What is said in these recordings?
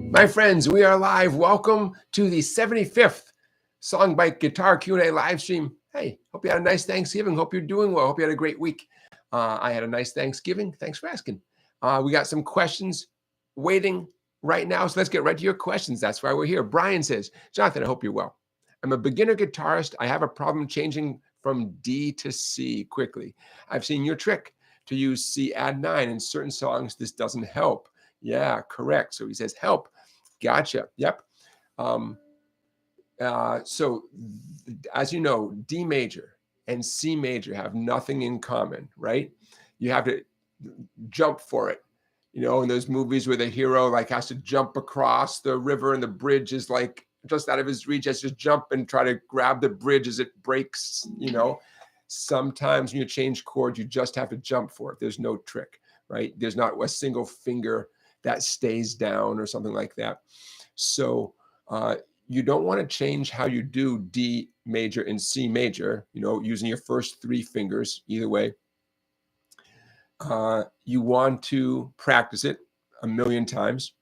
My friends, we are live. Welcome to the 75th SongBike Guitar Q&A live stream. Hey, hope you had a nice Thanksgiving. Hope you're doing well. Hope you had a great week. I had a nice Thanksgiving. Thanks for asking. We got some questions waiting right now, so let's get right to your questions. That's why we're here. Brian says, Jonathan, I hope you're well. I'm a beginner guitarist. I have a problem changing from D to C quickly. I've seen your trick to use C add 9 in certain songs. This doesn't help. Yeah, correct. So he says, help. Gotcha. Yep. So as you know, D major and C major have nothing in common, right? You have to jump for it. You know, in those movies where the hero like has to jump across the river and the bridge is like just out of his reach, has to jump and try to grab the bridge as it breaks, you know. Sometimes when you change chords, you just have to jump for it. There's no trick, right? There's not a single finger that stays down or something like that. So you don't want to change how you do D major and C major, you know, using your first three fingers, either way. You want to practice it a million times.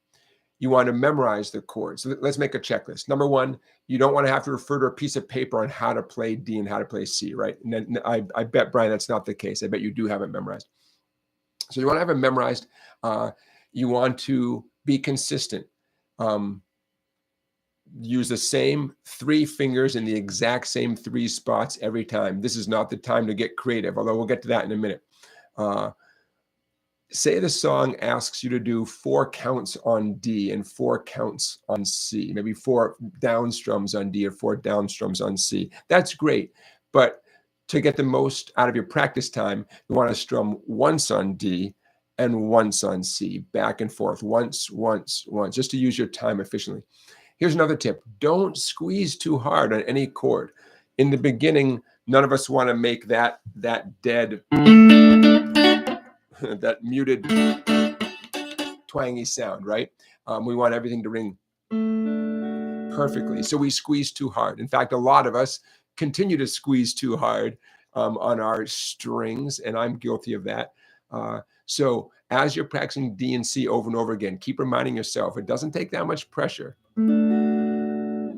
You want to memorize the chords. So let's make a checklist. Number one, you don't want to have to refer to a piece of paper on how to play D and how to play C, right? And then I bet, Brian, that's not the case. I bet you do have it memorized. So you want to have it memorized. You want to be consistent. Use the same three fingers in the exact same three spots every time. This is not the time to get creative, although we'll get to that in a minute. Say the song asks you to do 4 counts on D and 4 counts on C, maybe 4 down strums on D or 4 down strums on C. That's great, but to get the most out of your practice time, you want to strum once on D and once on C, back and forth, once, just to use your time efficiently. Here's another tip. Don't squeeze too hard on any chord. In the beginning, none of us want to make that dead, that muted, twangy sound, right? We want everything to ring perfectly. So we squeeze too hard. In fact, a lot of us continue to squeeze too hard on our strings, and I'm guilty of that. So as you're practicing D and C over and over again, keep reminding yourself, it doesn't take that much pressure.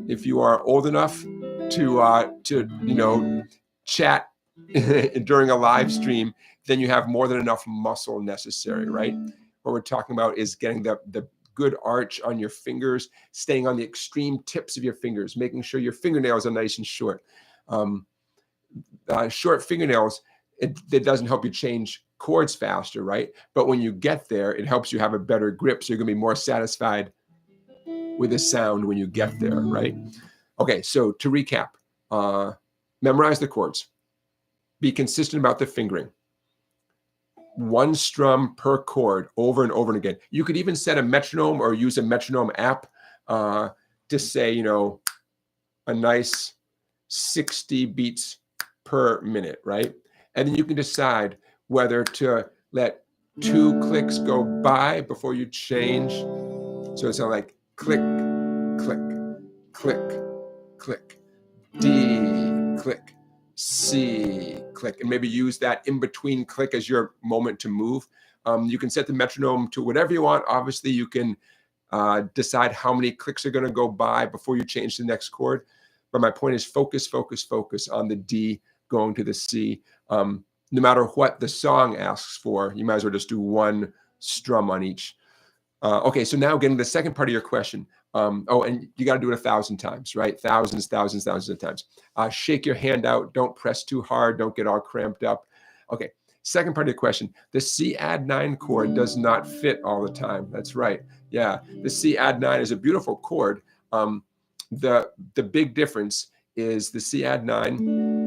If you are old enough to you know, chat during a live stream, then you have more than enough muscle necessary, right? What we're talking about is getting the good arch on your fingers, staying on the extreme tips of your fingers, making sure your fingernails are nice and short. Short fingernails, it doesn't help you change chords faster, right? But when you get there, it helps you have a better grip, so you're gonna be more satisfied with the sound when you get there, right? Okay, so to recap, memorize the chords. Be consistent about the fingering. 1 strum per chord over and over and again. You could even set a metronome or use a metronome app to say, you know, a nice 60 beats per minute, right? And then you can decide whether to let 2 clicks go by before you change. So it's like click, click, click, click, D, click, C, click, and maybe use that in-between click as your moment to move. You can set the metronome to whatever you want. Obviously, you can decide how many clicks are going to go by before you change the next chord. But my point is focus, focus, focus on the D going to the C. No matter what the song asks for, you might as well just do 1 strum on each. Okay, so now getting to the second part of your question. Oh, and you got to do it 1,000 times, right? Thousands of times. Shake your hand out. Don't press too hard. Don't get all cramped up. Okay, second part of the question. The C add 9 chord does not fit all the time. That's right. Yeah, the C add 9 is a beautiful chord. The big difference is the C add 9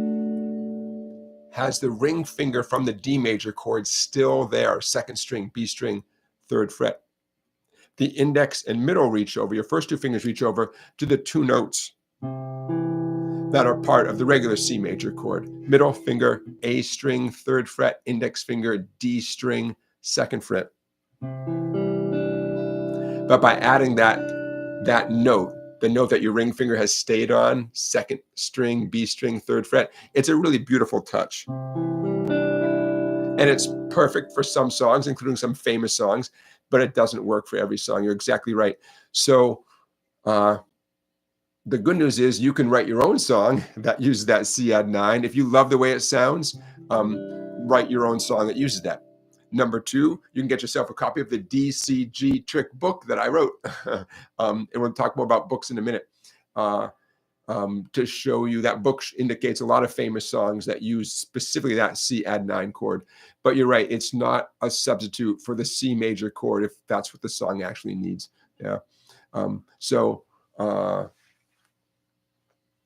has the ring finger from the D major chord still there, 2nd string, B string, 3rd fret. The index and middle reach over, your first 2 fingers reach over to the 2 notes that are part of the regular C major chord. Middle finger, A string, 3rd fret, index finger, D string, 2nd fret. But by adding that note, the note that your ring finger has stayed on, 2nd string, B string, 3rd fret, it's a really beautiful touch. And it's perfect for some songs, including some famous songs, but it doesn't work for every song. You're exactly right. So the good news is you can write your own song that uses that C add 9. If you love the way it sounds, write your own song that uses that. Number 2, you can get yourself a copy of the DCG trick book that I wrote. And we'll talk more about books in a minute. To show you that book indicates a lot of famous songs that use specifically that C add 9 chord. But you're right, it's not a substitute for the C major chord if that's what the song actually needs. Yeah.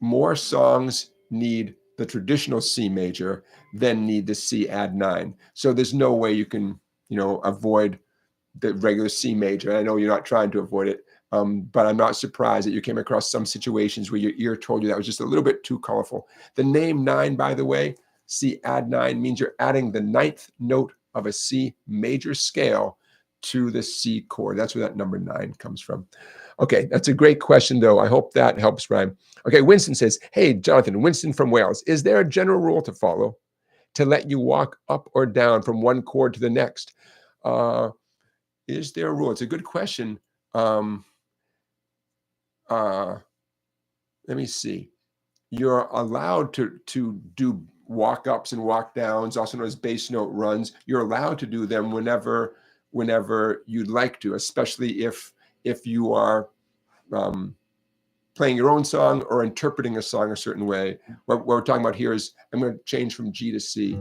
More songs need the traditional C major than need the C add 9. So there's no way you can, avoid the regular C major. I know you're not trying to avoid it, but I'm not surprised that you came across some situations where your ear told you that was just a little bit too colorful. The name 9, by the way, C add 9, means you're adding the 9th note of a C major scale to the C chord. That's where that number 9 comes from. Okay, that's a great question, though. I hope that helps, Ryan. Okay, Winston says, hey, Jonathan, Winston from Wales, is there a general rule to follow to let you walk up or down from one chord to the next? Is there a rule? It's a good question. Let me see. You're allowed to do walk-ups and walk-downs, also known as bass note runs. You're allowed to do them whenever you'd like to, especially if you are playing your own song or interpreting a song a certain way. What we're talking about here is I'm going to change from G to C.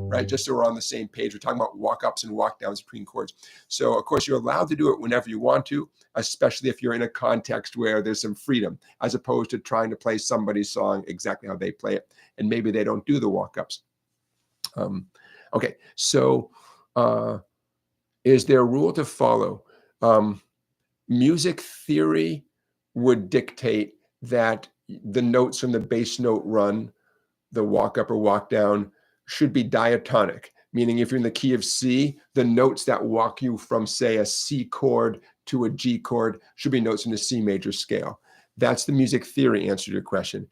Right, just so we're on the same page. We're talking about walk-ups and walk-downs between chords. So, of course, you're allowed to do it whenever you want to, especially if you're in a context where there's some freedom, as opposed to trying to play somebody's song exactly how they play it, and maybe they don't do the walk-ups. Okay, so is there a rule to follow? Music theory would dictate that the notes from the bass note run, the walk-up or walk-down, should be diatonic, meaning if you're in the key of C, the notes that walk you from, say, a C chord to a G chord should be notes in the C major scale. That's the music theory answer to your question.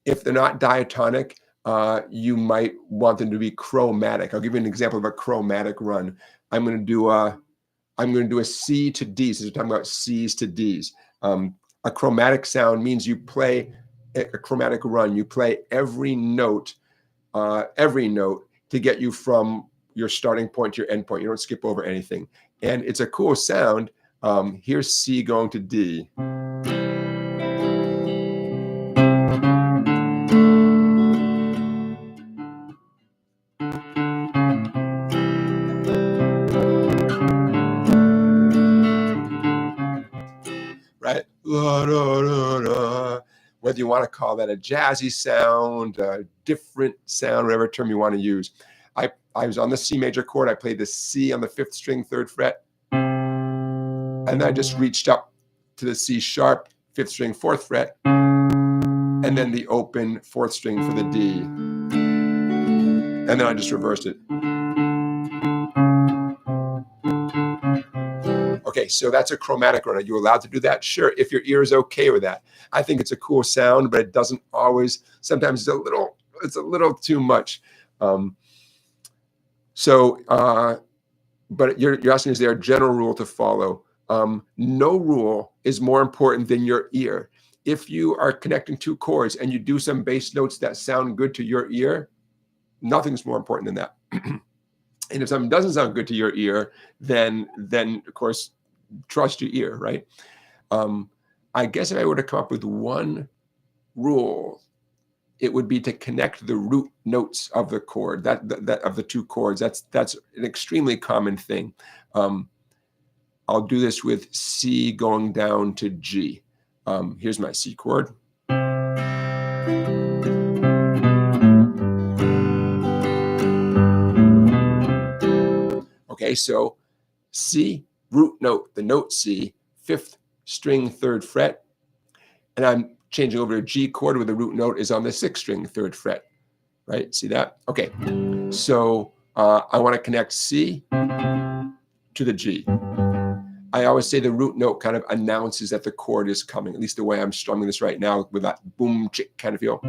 If they're not diatonic, you might want them to be chromatic. I'll give you an example of a chromatic run. I'm going to do a C to D, since we're talking about C's to D's. A chromatic sound means you play a chromatic run. You play every note to get you from your starting point to your end point. You don't skip over anything. And it's a cool sound. Here's C going to D. Right? Whether you want to call that a jazzy sound, a different sound, whatever term you want to use. I was on the C major chord. I played the C on the 5th string, 3rd fret. And then I just reached up to the C sharp, 5th string, 4th fret. And then the open 4th string for the D. And then I just reversed it. Okay, so that's a chromatic run. Are you allowed to do that? Sure, if your ear is okay with that. I think it's a cool sound, but it doesn't always. Sometimes it's a little too much. But you're asking, is there a general rule to follow? No rule is more important than your ear. If you are connecting 2 chords and you do some bass notes that sound good to your ear, nothing's more important than that. And if something doesn't sound good to your ear, then of course, trust your ear, right? I guess if I were to come up with one rule, it would be to connect the root notes of the chord, that of the 2 chords. That's an extremely common thing. I'll do this with C going down to G. Here's my C chord. Okay, so C, root note, the note C, 5th string, 3rd fret. And I'm changing over to G chord where the root note is on the 6th string, 3rd fret. Right, see that? Okay, so I want to connect C to the G. I always say the root note kind of announces that the chord is coming, at least the way I'm strumming this right now with that boom, chick kind of feel.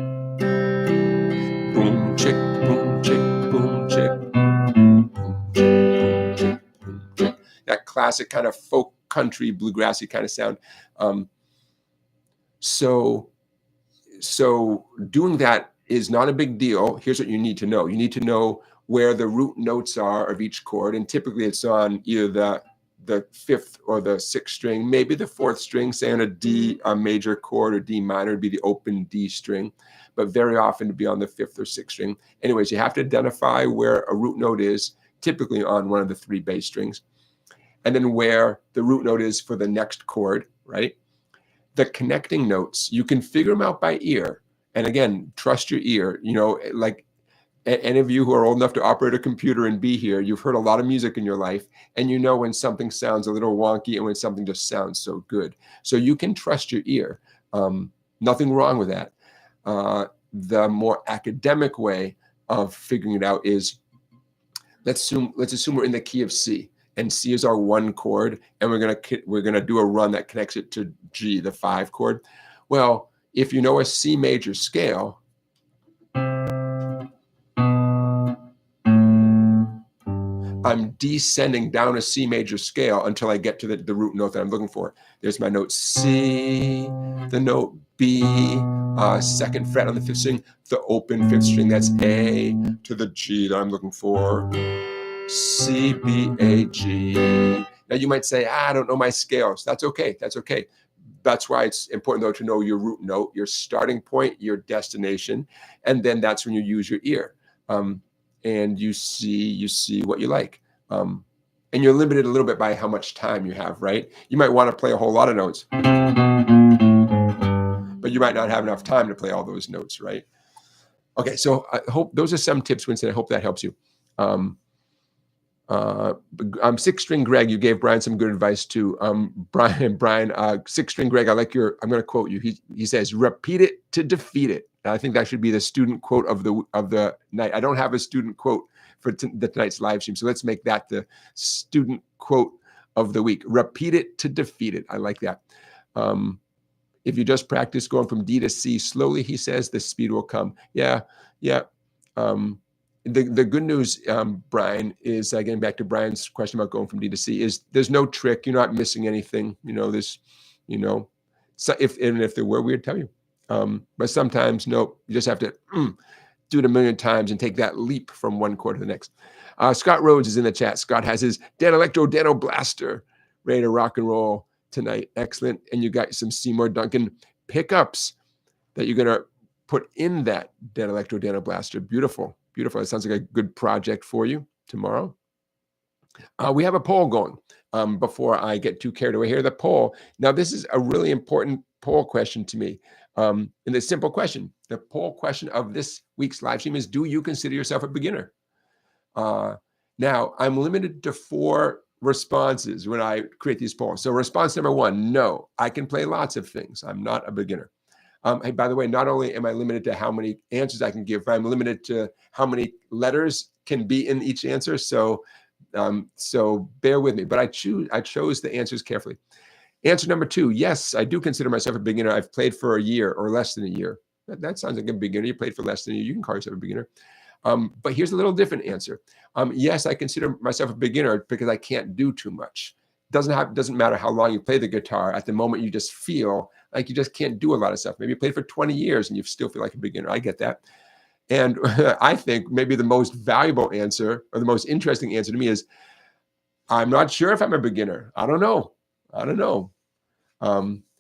classic kind of folk country bluegrassy kind of sound. So doing that is not a big deal. Here's what you need to know. You need to know where the root notes are of each chord, and typically it's on either the fifth or the sixth string, maybe the fourth string, say on a D major chord, or D minor would be the open D string, but very often to be on the fifth or sixth string. Anyways, you have to identify where a root note is, typically on one of the three bass strings, and then where the root note is for the next chord, right? The connecting notes, you can figure them out by ear. And again, trust your ear. You know, like any of you who are old enough to operate a computer and be here, you've heard a lot of music in your life, and you know when something sounds a little wonky and when something just sounds so good. So you can trust your ear. Nothing wrong with that. The more academic way of figuring it out is, let's assume we're in the key of C, and C is our one chord, and we're gonna do a run that connects it to G, the 5 chord. Well, if you know a C major scale, I'm descending down a C major scale until I get to the root note that I'm looking for. There's my note C, the note B, second fret on the fifth string, the open fifth string, that's A, to the G that I'm looking for, C, B, A, G. Now you might say, I don't know my scales. That's okay, that's okay. That's why it's important, though, to know your root note, your starting point, your destination, and then that's when you use your ear. And you see what you like. And you're limited a little bit by how much time you have, right? You might want to play a whole lot of notes, but you might not have enough time to play all those notes, right? Okay, so I hope those are some tips, Winston. I hope that helps you. Six string Greg, you gave Brian some good advice too. Brian, six string Greg, I like your, I'm going to quote you. He says, repeat it to defeat it. And I think that should be the student quote of the night. I don't have a student quote for tonight's live stream, so let's make that the student quote of the week. Repeat it to defeat it. I like that. If you just practice going from D to C slowly, he says, the speed will come. Yeah. The good news, Brian, is getting back to Brian's question about going from D to C, is there's no trick. You're not missing anything. So if there were, we'd tell you. But sometimes, no, you just have to do it a million times and take that leap from one chord to the next. Scott Rhodes is in the chat. Scott has his Dan Electro Dano Blaster ready to rock and roll tonight. Excellent. And you got some Seymour Duncan pickups that you're going to put in that Dan Electro Dano Blaster. Beautiful. Beautiful. It sounds like a good project for you tomorrow. We have a poll going. Before I get too carried away here, the poll. Now, this is a really important poll question to me. And the simple question, the poll question of this week's live stream is, do you consider yourself a beginner? Now, I'm limited to 4 responses when I create these polls. So response number 1, no, I can play lots of things. I'm not a beginner. Hey, by the way, not only am I limited to how many answers I can give, but I'm limited to how many letters can be in each answer. So bear with me. But I chose the answers carefully. Answer number 2, yes, I do consider myself a beginner. I've played for a year or less than a year. That sounds like a beginner. You played for less than a year. You can call yourself a beginner. But here's a little different answer. Yes, I consider myself a beginner because I can't do too much. Doesn't matter how long you play the guitar. At the moment, you just feel like you just can't do a lot of stuff. Maybe you played for 20 years and you still feel like a beginner. I get that. And I think maybe the most valuable answer, or the most interesting answer to me, is I'm not sure if I'm a beginner. I don't know.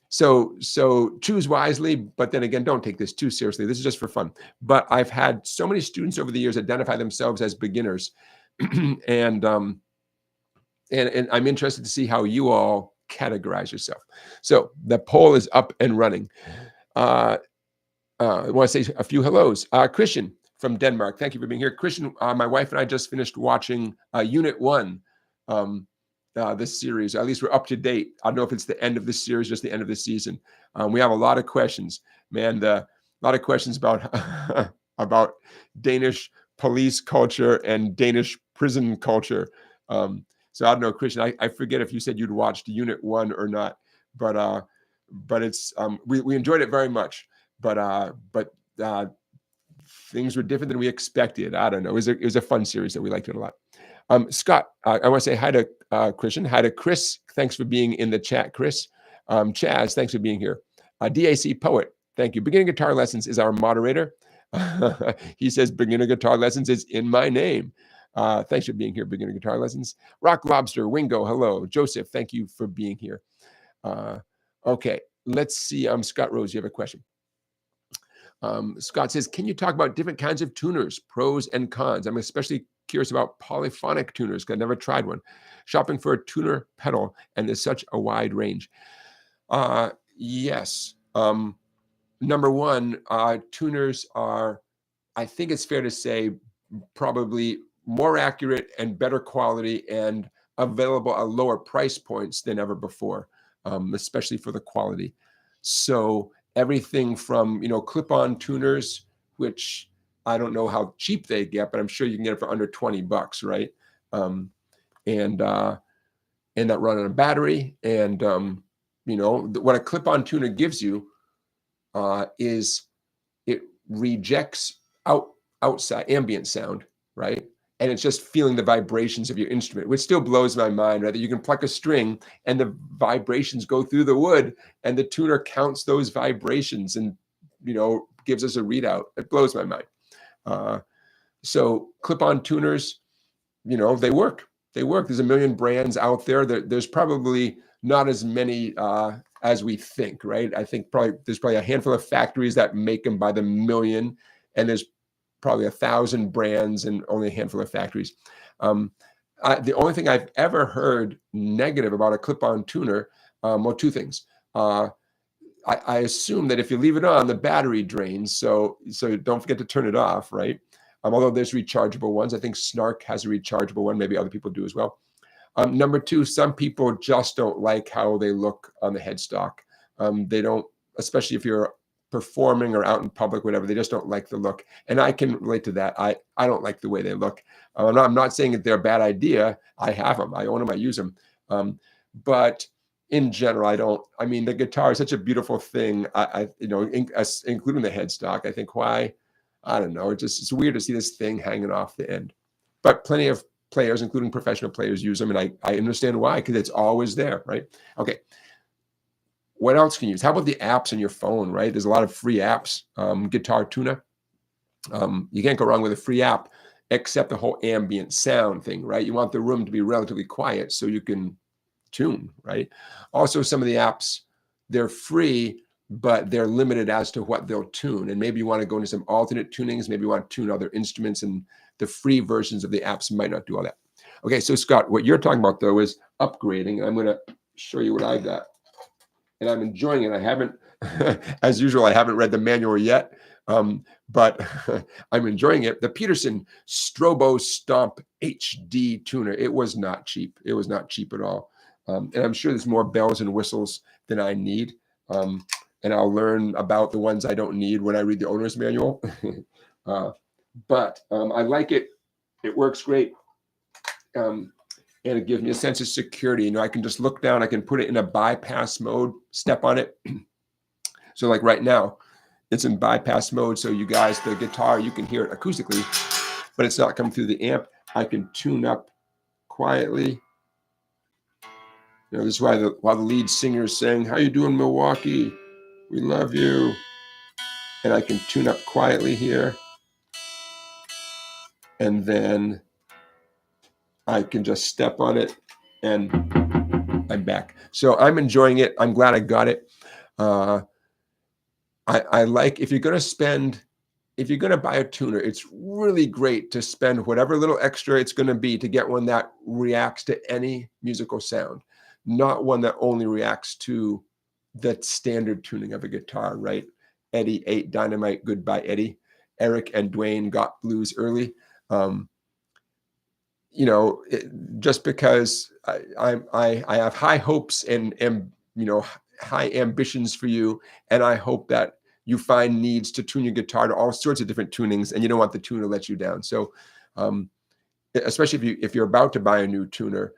So choose wisely, but then again, don't take this too seriously. This is just for fun. But I've had so many students over the years identify themselves as beginners, and I'm interested to see how you all categorize yourself. So the poll is up and running. I want to say a few hellos. Christian from Denmark, thank you for being here. Christian, my wife and I just finished watching Unit 1, this series. At least we're up to date. I don't know if it's the end of the series, just the end of the season. We have a lot of questions, man. A lot of questions about about Danish police culture and Danish prison culture. So I don't know, Christian. I forget if you said you'd watched Unit 1 or not, but it's we enjoyed it very much. But things were different than we expected. I don't know. It was a fun series that we liked it a lot. Scott, I want to say hi to Christian. Hi to Chris. Thanks for being in the chat, Chris. Chaz, thanks for being here. DAC Poet, thank you. Beginner Guitar Lessons is our moderator. He says beginner guitar lessons is in my name. Thanks for being here, beginner guitar lessons. Rock Lobster, Wingo, hello. Joseph, thank you for being here. Okay, let's see. Scott Rose, you have a question. Scott says, can you talk about different kinds of tuners, pros and cons? I'm especially curious about polyphonic tuners because I've never tried one. Shopping for a tuner pedal, and there's such a wide range. Yes. Number one, tuners are, I think it's fair to say, probably more accurate and better quality and available at lower price points than ever before, especially for the quality. So everything from, clip-on tuners, which I don't know how cheap they get, but I'm sure you can get it for under $20, right? And that run on a battery. And, what a clip-on tuner gives you is it rejects outside ambient sound, right? And it's just feeling the vibrations of your instrument, which still blows my mind, right? That you can pluck a string and the vibrations go through the wood and the tuner counts those vibrations and, gives us a readout. It blows my mind. So clip-on tuners, they work. They work. There's a million brands out there. There's probably not as many as we think, right? I think there's probably a handful of factories that make them by the million, and there's probably 1,000 brands and only a handful of factories. The only thing I've ever heard negative about a clip-on tuner, well, two things. I assume that if you leave it on, the battery drains, so don't forget to turn it off, right? Although there's rechargeable ones. I think Snark has a rechargeable one. Maybe other people do as well. Number two, some people just don't like how they look on the headstock. They don't, especially if you're performing or out in public, whatever, they just don't like the look. And I can relate to that. I don't like the way they look. I'm not saying that they're a bad idea. I have them. I own them. I use them. But in general, I mean, the guitar is such a beautiful thing. Including the headstock. I think why, I don't know. It's weird to see this thing hanging off the end. But plenty of players, including professional players, use them, and I understand why, because it's always there, right? Okay. What else can you use? How about the apps on your phone, right? There's a lot of free apps. Guitar Tuner. You can't go wrong with a free app, except the whole ambient sound thing, right? You want the room to be relatively quiet so you can tune, right? Also, some of the apps, they're free, but they're limited as to what they'll tune. And maybe you want to go into some alternate tunings. Maybe you want to tune other instruments, and the free versions of the apps might not do all that. Okay, so Scott, what you're talking about, though, is upgrading. I'm going to show you what I got. And I'm enjoying it. I haven't, as usual, I haven't read the manual yet, but I'm enjoying it. The Peterson Strobo Stomp HD tuner. It was not cheap. It was not cheap at all. And I'm sure there's more bells and whistles than I need. And I'll learn about the ones I don't need when I read the owner's manual. But I like it. It works great. And it gives me a sense of security. I can just look down. I can put it in a bypass mode, step on it. So like right now, it's in bypass mode. So you guys, the guitar, you can hear it acoustically, but it's not coming through the amp. I can tune up quietly. This is why while the lead singer is saying, "How you doing, Milwaukee? We love you." And I can tune up quietly here. And then I can just step on it and I'm back. So I'm enjoying it. I'm glad I got it. I like, if you're going to buy a tuner, it's really great to spend whatever little extra it's going to be to get one that reacts to any musical sound, not one that only reacts to the standard tuning of a guitar, right? Eddie ate dynamite, goodbye Eddie. Eric and Dwayne got blues early. Just because I have high hopes and high ambitions for you, and I hope that you find needs to tune your guitar to all sorts of different tunings, and you don't want the tuner to let you down. So, especially if you're about to buy a new tuner,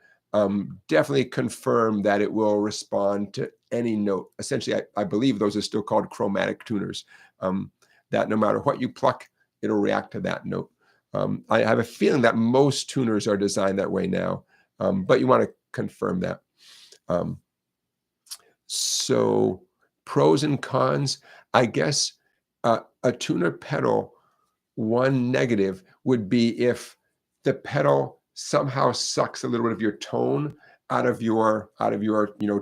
definitely confirm that it will respond to any note. Essentially, I believe those are still called chromatic tuners. That no matter what you pluck, it'll react to that note. I have a feeling that most tuners are designed that way now, but you want to confirm that. So pros and cons, I guess a tuner pedal, one negative would be if the pedal somehow sucks a little bit of your tone out of your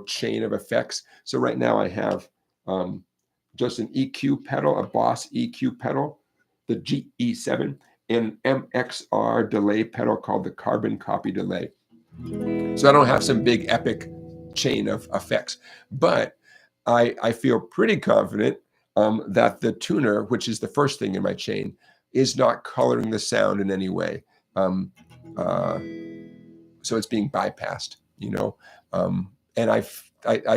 chain of effects. So right now I have just an EQ pedal, a Boss EQ pedal, the GE7, and MXR delay pedal called the Carbon Copy Delay. So I don't have some big epic chain of effects, but I feel pretty confident that the tuner, which is the first thing in my chain, is not coloring the sound in any way. So it's being bypassed, and I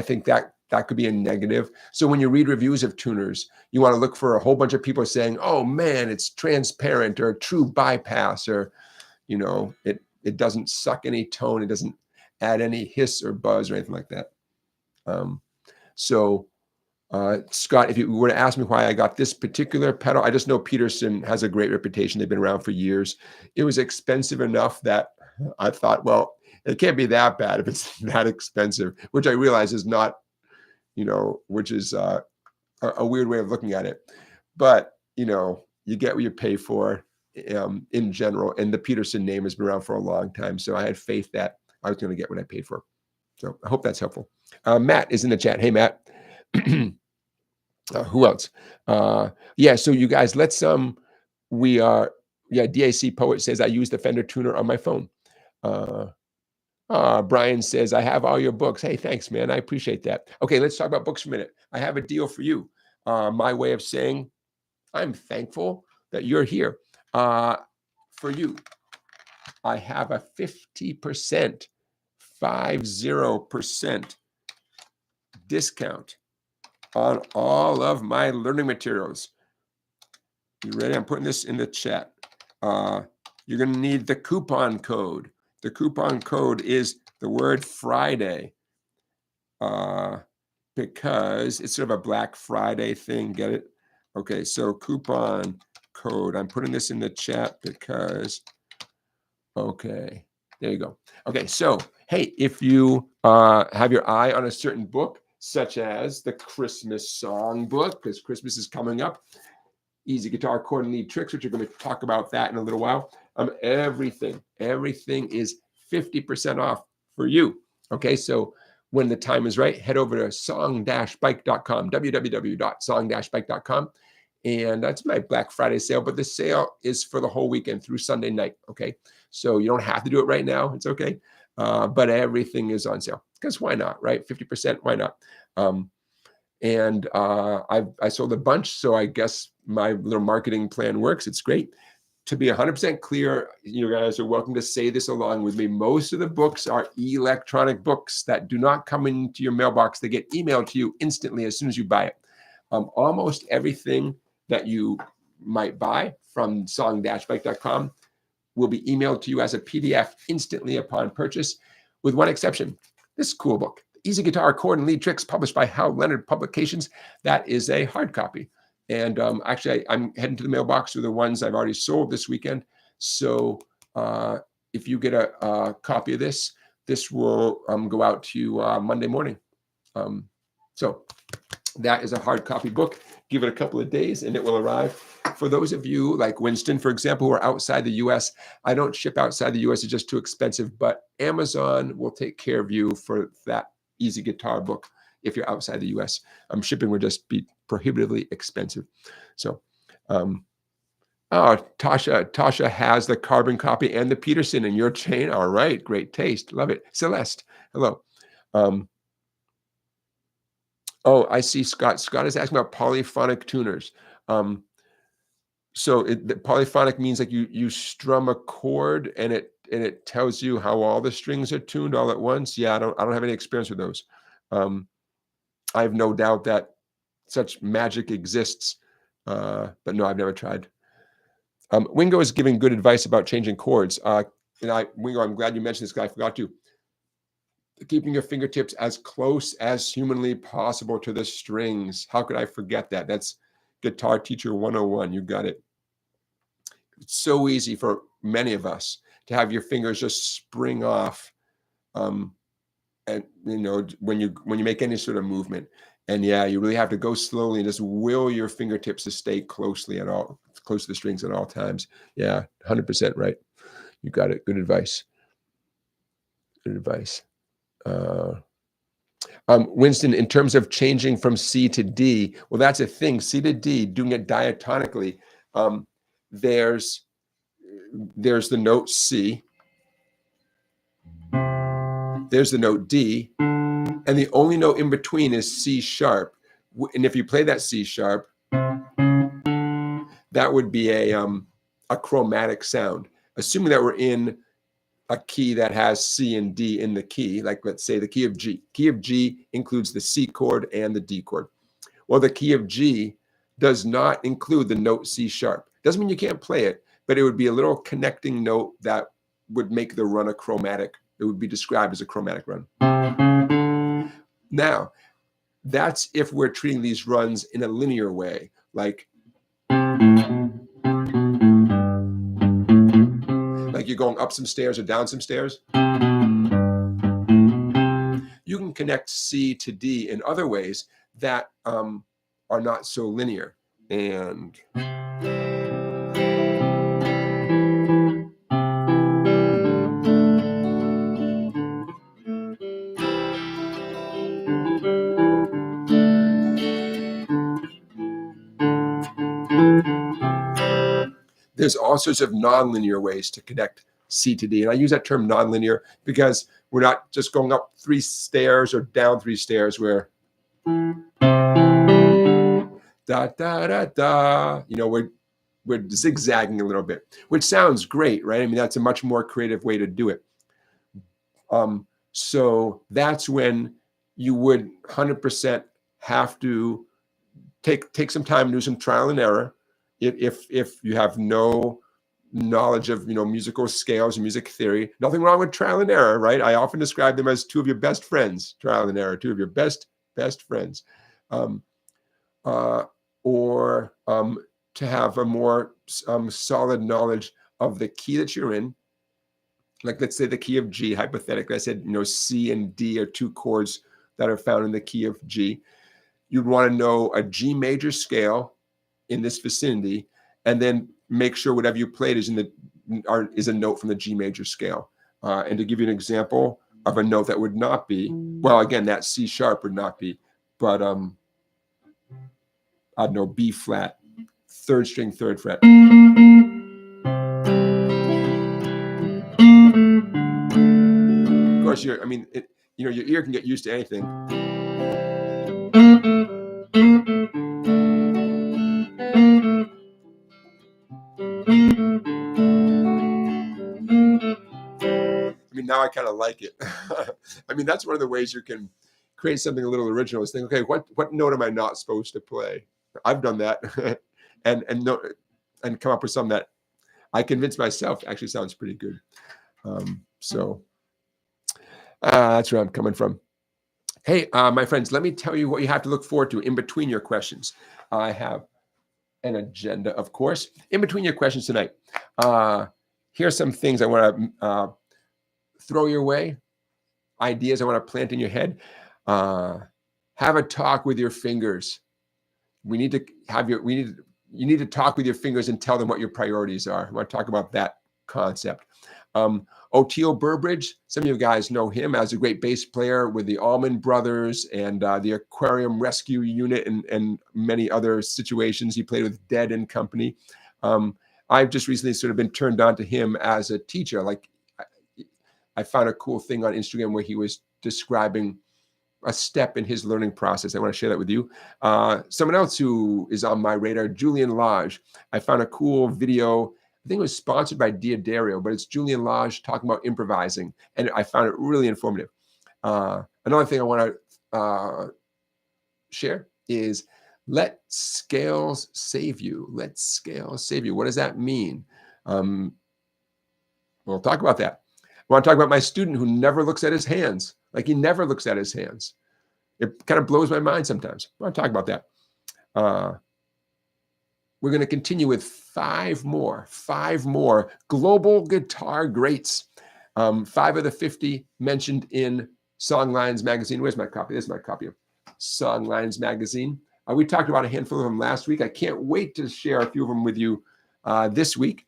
think that could be a negative. So when you read reviews of tuners, you want to look for a whole bunch of people saying, "Oh man, it's transparent," or "true bypass," or it doesn't suck any tone, it doesn't add any hiss or buzz or anything like that. So Scott, if you were to ask me why I got this particular pedal, I just know Peterson has a great reputation. They've been around for years. It was expensive enough that I thought, well, it can't be that bad if it's that expensive, which I realize is not, which is a weird way of looking at it. But, you get what you pay for in general. And the Peterson name has been around for a long time. So I had faith that I was going to get what I paid for. So I hope that's helpful. Matt is in the chat. Hey, Matt. Who else? Yeah, so you guys, let's DAC Poet says I use the Fender tuner on my phone. Brian says I have all your books. Hey, thanks, man. I appreciate that. Okay, let's talk about books for a minute. I have a deal for you. My way of saying I'm thankful that you're here. For you, I have a 50% discount on all of my learning materials. You ready? I'm putting this in the chat. You're going to need the coupon code. The coupon code is the word Friday, because it's sort of a Black Friday thing. Get it? Okay, so coupon code. I'm putting this in the chat because, okay, there you go. Okay, so, hey, if you have your eye on a certain book, such as the Christmas Songbook, because Christmas is coming up, Easy Guitar Chord and Lead Tricks, which we're going to talk about that in a little while. Everything is 50% off for you. Okay, so when the time is right, head over to song-bike.com, www.song-bike.com. And that's my Black Friday sale, but the sale is for the whole weekend through Sunday night. Okay, so you don't have to do it right now. It's okay. But everything is on sale because why not, right? 50%, why not? And I sold a bunch, so I guess my little marketing plan works. It's great. To be 100% clear, you guys are welcome to say this along with me. Most of the books are electronic books that do not come into your mailbox. They get emailed to you instantly as soon as you buy it. Almost everything that you might buy from song-bike.com will be emailed to you as a PDF instantly upon purchase, with one exception. This cool book, Easy Guitar Chord and Lead Tricks, published by Hal Leonard Publications. That is a hard copy. And actually, I'm heading to the mailbox with the ones I've already sold this weekend. So if you get a copy of this, this will go out to you Monday morning. So that is a hard copy book. Give it a couple of days and it will arrive. For those of you like Winston, for example, who are outside the US, I don't ship outside the US. It's just too expensive, but Amazon will take care of you for that Easy Guitar book if you're outside the US. Shipping would just be prohibitively expensive. So, Tasha has the carbon copy and the Peterson in your chain. All right, great taste. Love it. Celeste, hello. Oh, I see Scott. Scott is asking about polyphonic tuners. So the polyphonic means like you strum a chord and it tells you how all the strings are tuned all at once. Yeah, I don't have any experience with those. I have no doubt that such magic exists, but no, I've never tried. Wingo is giving good advice about changing chords. Wingo, I'm glad you mentioned this, because I forgot to. Keeping your fingertips as close as humanly possible to the strings. How could I forget that? That's Guitar Teacher 101. You got it. It's so easy for many of us to have your fingers just spring off, and when you make any sort of movement. And yeah, you really have to go slowly and just will your fingertips to stay close to the strings at all times. Yeah, 100% right. You got it. Good advice. Good advice. Winston, in terms of changing from C to D, well, that's a thing. C to D, doing it diatonically. There's the note C. There's the note D. And the only note in between is C sharp. And if you play that C sharp, that would be a chromatic sound. Assuming that we're in a key that has C and D in the key, like let's say the key of G. Key of G includes the C chord and the D chord. Well, the key of G does not include the note C sharp. Doesn't mean you can't play it, but it would be a little connecting note that would make the run a chromatic. It would be described as a chromatic run. Now, that's if we're treating these runs in a linear way, like you're going up some stairs or down some stairs. You can connect C to D in other ways that are not so linear. And there's all sorts of nonlinear ways to connect C to D. And I use that term nonlinear because we're not just going up 3 stairs or down 3 stairs where da da da da. We're zigzagging a little bit, which sounds great, right? I mean, that's a much more creative way to do it. So that's when you would 100% have to take some time and do some trial and error. If you have no knowledge of musical scales and music theory, nothing wrong with trial and error, right? I often describe them as 2 of your best friends. Trial and error, 2 of your best friends. Or to have a more solid knowledge of the key that you're in. Like let's say the key of G, hypothetically, I said, C and D are 2 chords that are found in the key of G. You'd want to know a G major scale in this vicinity, and then make sure whatever you played is a note from the G major scale. And to give you an example of a note that would not be, well, again, that C sharp would not be, but I don't know, B flat, 3rd string, 3rd fret. Of course, your ear can get used to anything. I mean, now I kind of like it. I mean, that's one of the ways you can create something a little original is think, okay, what note am I not supposed to play? I've done that and come up with something that I convinced myself actually sounds pretty good. So that's where I'm coming from. Hey, my friends, let me tell you what you have to look forward to in between your questions. I have an agenda, of course, in between your questions tonight. Here's some things I want to throw your way, ideas I want to plant in your head. Have a talk with your fingers. You need to talk with your fingers and tell them what your priorities are. I want to talk about that concept. Oteil Burbridge, some of you guys know him as a great bass player with the Allman Brothers and the Aquarium Rescue Unit and many other situations. He played with Dead and Company. I've just recently sort of been turned on to him as a teacher. Like I found a cool thing on Instagram where he was describing a step in his learning process. I want to share that with you. Someone else who is on my radar, Julian Lage. I found a cool video. I think it was sponsored by Diodario, but it's Julian Lage talking about improvising, and I found it really informative. Another thing I want to share is let scales save you. Let scales save you. What does that mean? We'll talk about that. I want to talk about my student who never looks at his hands. Like he never looks at his hands. It kind of blows my mind sometimes. I want to talk about that. we're going to continue with five more global guitar greats. 5 of the 50 mentioned in Songlines magazine. Where's my copy? This is my copy of Songlines magazine. We talked about a handful of them last week. I can't wait to share a few of them with you this week.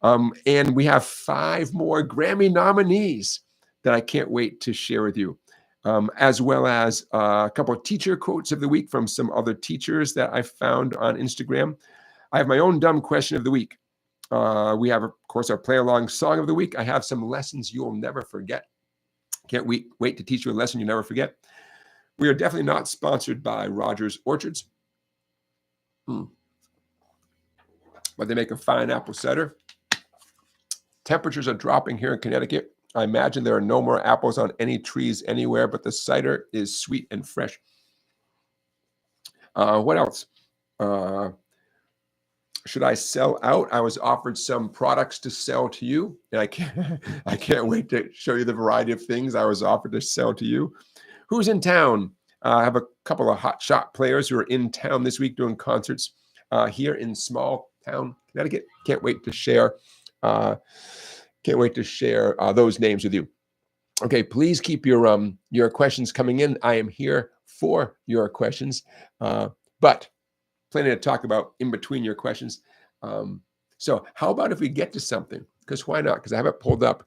And we have 5 more Grammy nominees that I can't wait to share with you, as well as a couple of teacher quotes of the week from some other teachers that I found on Instagram. I have my own dumb question of the week. We have, of course, our play-along song of the week. I have some lessons you'll never forget. Can't wait to teach you a lesson you'll never forget. We are definitely not sponsored by Rogers Orchards, but they make a fine apple cider. Temperatures are dropping here in Connecticut. I imagine there are no more apples on any trees anywhere, but the cider is sweet and fresh. What else? Should I sell out? I was offered some products to sell to you, and I can't wait to show you the variety of things I was offered to sell to you. Who's in town? I have a couple of hot shot players who are in town this week doing concerts here in small town Connecticut. Can't wait to share. Those names with you. Okay, please keep your questions coming in. I am here for your questions, but plenty to talk about in between your questions. So how about if we get to something? Because why not? Because I have it pulled up.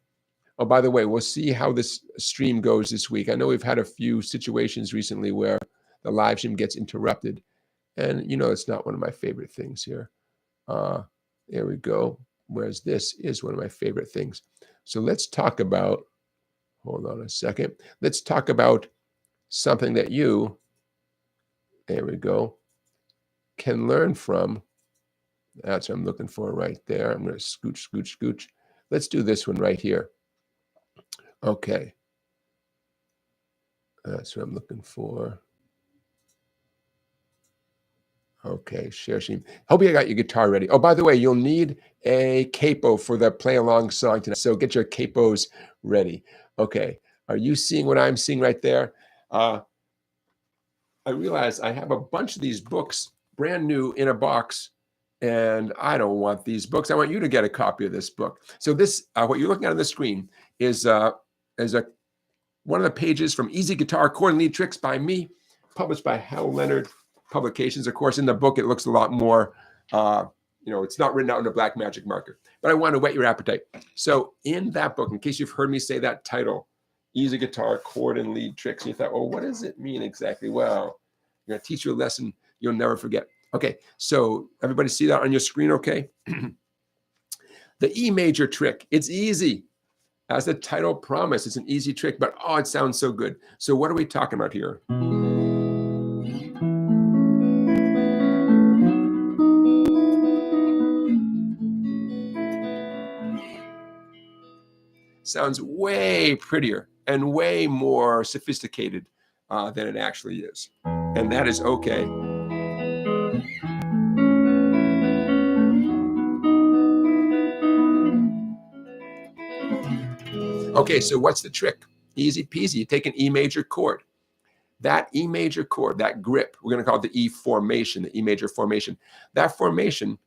Oh, by the way, we'll see how this stream goes this week. I know we've had a few situations recently where the live stream gets interrupted. And, you know, it's not one of my favorite things here. There we go. Whereas this is one of my favorite things. So let's talk about, hold on a second. Let's talk about something that you, there we go, can learn from. That's what I'm looking for right there. I'm going to scooch. Let's do this one right here. Okay. That's what I'm looking for. Okay, share stream. Hope you got your guitar ready. Oh, by the way, you'll need a capo for the play along song tonight. So get your capos ready. Okay, are you seeing what I'm seeing right there? I realize I have a bunch of these books brand new in a box, and I don't want these books. I want you to get a copy of this book. So this, what you're looking at on the screen is one of the pages from Easy Guitar Chord Lead Tricks by me, published by Hal Leonard Publications. Of course, in the book, it looks a lot more, it's not written out in a black magic marker, but I want to whet your appetite. So in that book, in case you've heard me say that title, Easy Guitar Chord and Lead Tricks, and you thought, well, what does it mean exactly? Well, I'm going to teach you a lesson you'll never forget. Okay, so everybody see that on your screen, okay? The E major trick, it's easy. As the title promised, it's an easy trick, but oh, it sounds so good. So what are we talking about here? Sounds way prettier and way more sophisticated than it actually is. And that is okay. Okay, so what's the trick? Easy peasy. You take an E major chord. That E major chord, that grip, we're going to call it the E formation, the E major formation. That formation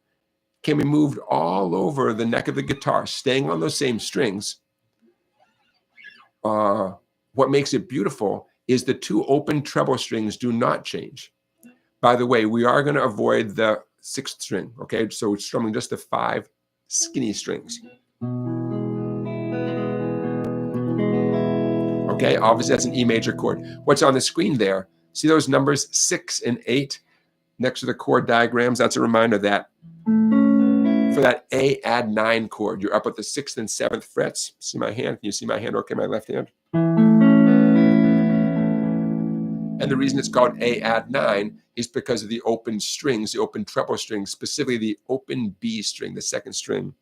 can be moved all over the neck of the guitar, staying on those same strings. What makes it beautiful is the 2 open treble strings do not change. By the way, we are going to avoid the 6th string, okay? So we're strumming just the 5 skinny strings. Okay, obviously that's an E major chord. What's on the screen there? See those numbers 6 and 8 next to the chord diagrams? That's a reminder that for that A add 9 chord, you're up at the 6th and 7th frets. See my hand? Can you see my hand okay, my left hand? And the reason it's called A add 9 is because of the open strings, the open treble strings, specifically the open B string, the 2nd string.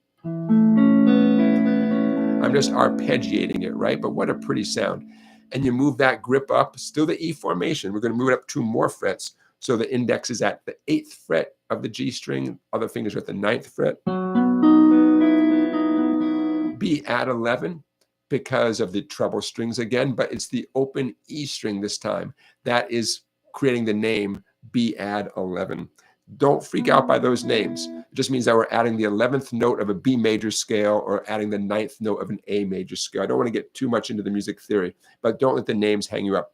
I'm just arpeggiating it, right? But what a pretty sound. And you move that grip up, still the E formation. We're going to move it up 2 more frets. So the index is at the 8th fret of the G string. Other fingers are at the 9th fret. B add 11 because of the treble strings again, but it's the open E string this time. That is creating the name B add 11. Don't freak out by those names. It just means that we're adding the 11th note of a B major scale or adding the 9th note of an A major scale. I don't want to get too much into the music theory, but don't let the names hang you up.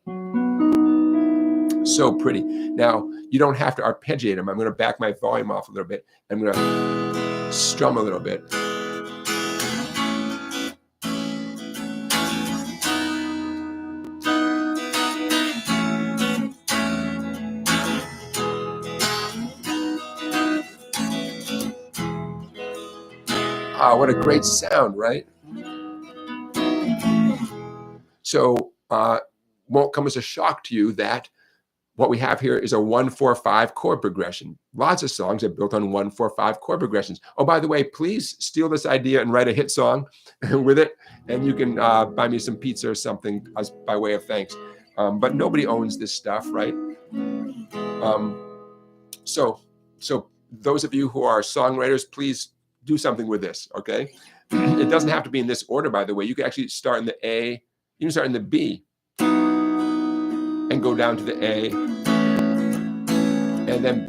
So pretty. Now, you don't have to arpeggiate them. I'm going to back my volume off a little bit. I'm going to strum a little bit. Ah, what a great sound, right? So won't come as a shock to you that what we have here is a 1-4-5 chord progression. Lots of songs are built on 1-4-5 chord progressions. Oh, by the way, please steal this idea and write a hit song with it, and you can buy me some pizza or something as by way of thanks. But nobody owns this stuff, right? So those of you who are songwriters, please do something with this, okay? It doesn't have to be in this order, by the way. You can actually start in the A, you can start in the B, and go down to the A, and then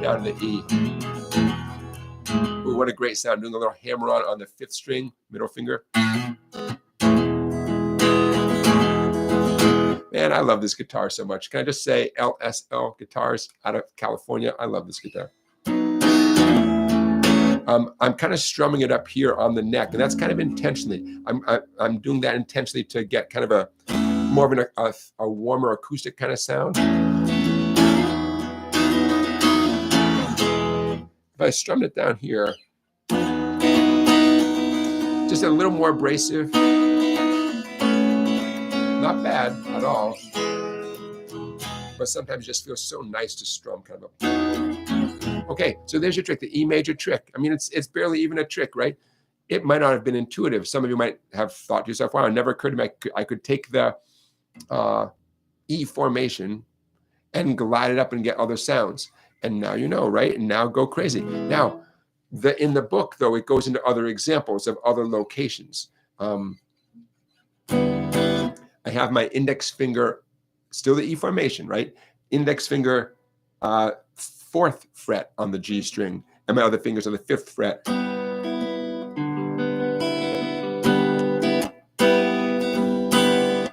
down to the E. Ooh, what a great sound. Doing a little hammer on the 5th string, middle finger. Man, I love this guitar so much. Can I just say LSL Guitars out of California? I love this guitar. I'm kind of strumming it up here on the neck, and that's kind of intentionally. I'm doing that intentionally to get kind of a more of a warmer acoustic kind of sound. If I strummed it down here, just a little more abrasive. Not bad at all, but sometimes it just feels so nice to strum kind of a. Okay, so there's your trick, the E major trick. I mean, it's barely even a trick, right? It might not have been intuitive. Some of you might have thought to yourself, wow, it never occurred to me I could take the E formation and glide it up and get other sounds. And now you know, right? And now go crazy. Now, in the book, though, it goes into other examples of other locations. I have my index finger, still the E formation, right? Index finger, 4th fret on the G string, and my other fingers on the 5th fret.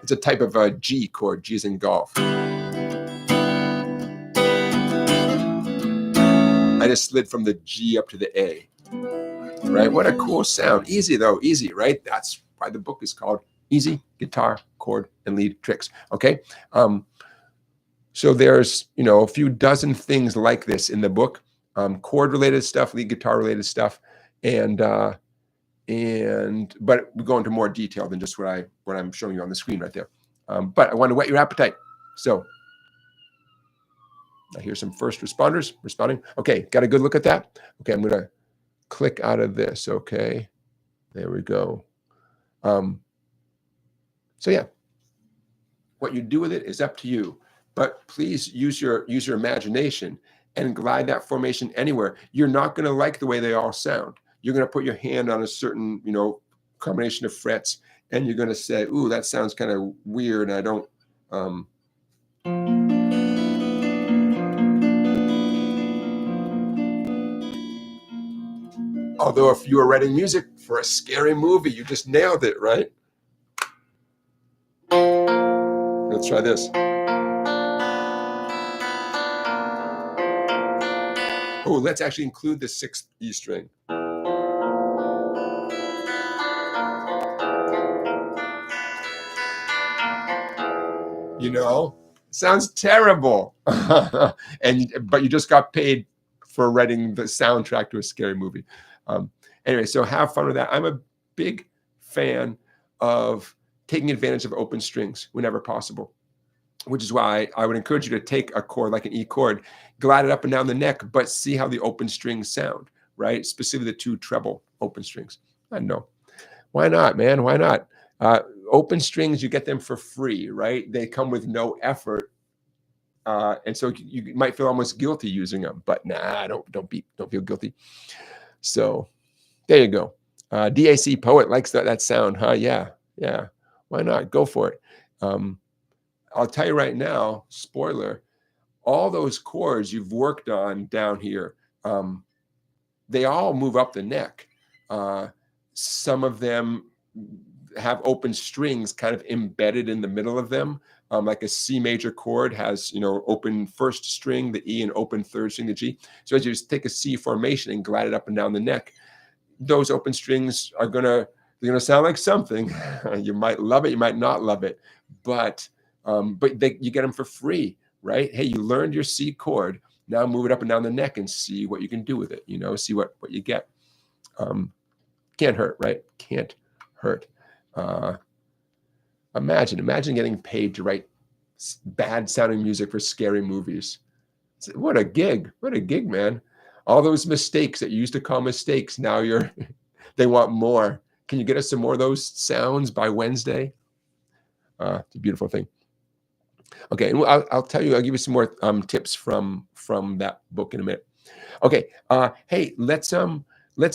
It's a type of a G chord. G is in golf. I just slid from the G up to the A, right? What a cool sound. Easy though, easy, right? That's why the book is called Easy Guitar Chord and Lead Tricks, okay? So there's, a few dozen things like this in the book, chord-related stuff, lead guitar-related stuff, but we go into more detail than just what I'm showing you on the screen right there. But I want to whet your appetite. So I hear some first responders responding. Okay, got a good look at that? Okay, I'm going to click out of this, okay? There we go. So yeah, what you do with it is up to you. But please use your imagination and glide that formation anywhere. You're not going to like the way they all sound. You're going to put your hand on a certain, combination of frets, and you're going to say, ooh, that sounds kind of weird. I don't, although if you were writing music for a scary movie, you just nailed it, right? Let's try this. Oh, let's actually include the 6th E string. Sounds terrible. But you just got paid for writing the soundtrack to a scary movie. Anyway, so have fun with that. I'm a big fan of taking advantage of open strings whenever possible, which is why I would encourage you to take a chord like an E chord, glide it up and down the neck, but see how the open strings sound, right? Specifically the 2 treble open strings. I know. Why not, man? Why not? Open strings, you get them for free, right? They come with no effort. And so you might feel almost guilty using them, but nah, don't feel guilty. So there you go. DAC Poet likes that sound, huh? Yeah. Why not? Go for it. I'll tell you right now, spoiler, all those chords you've worked on down here, they all move up the neck. Some of them have open strings kind of embedded in the middle of them. Like a C major chord has, open first string, the E, and open third string, the G. So as you just take a C formation and glide it up and down the neck, those open strings are they're gonna sound like something. You might love it, you might not love it, but you get them for free, right? Hey, you learned your C chord. Now move it up and down the neck and see what you can do with it. See what you get. Can't hurt, right? Can't hurt. Imagine getting paid to write bad sounding music for scary movies. What a gig, man. All those mistakes that you used to call mistakes, now they want more. Can you get us some more of those sounds by Wednesday? It's a beautiful thing. Okay, and I'll tell you, I'll give you some more tips from that book in a minute. Okay, hey, let's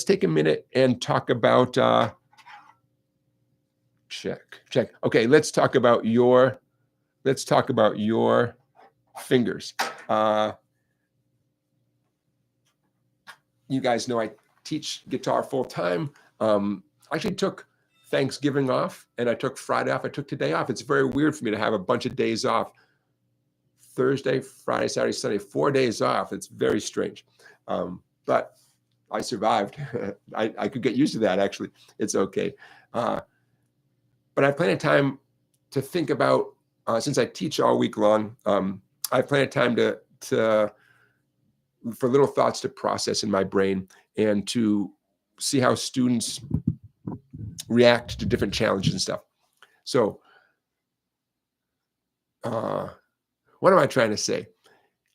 take a minute and talk about check. Okay, let's talk about your fingers. You guys know I teach guitar full time. I actually took Thanksgiving off, and I took Friday off. I took today off. It's very weird for me to have a bunch of days off. Thursday, Friday, Saturday, Sunday, 4 days off. It's very strange. But I survived. I could get used to that, actually. It's okay. But I have plenty of time to think about, since I teach all week long, I have plenty of time for little thoughts to process in my brain and to see how students react to different challenges and stuff. So what am I trying to say?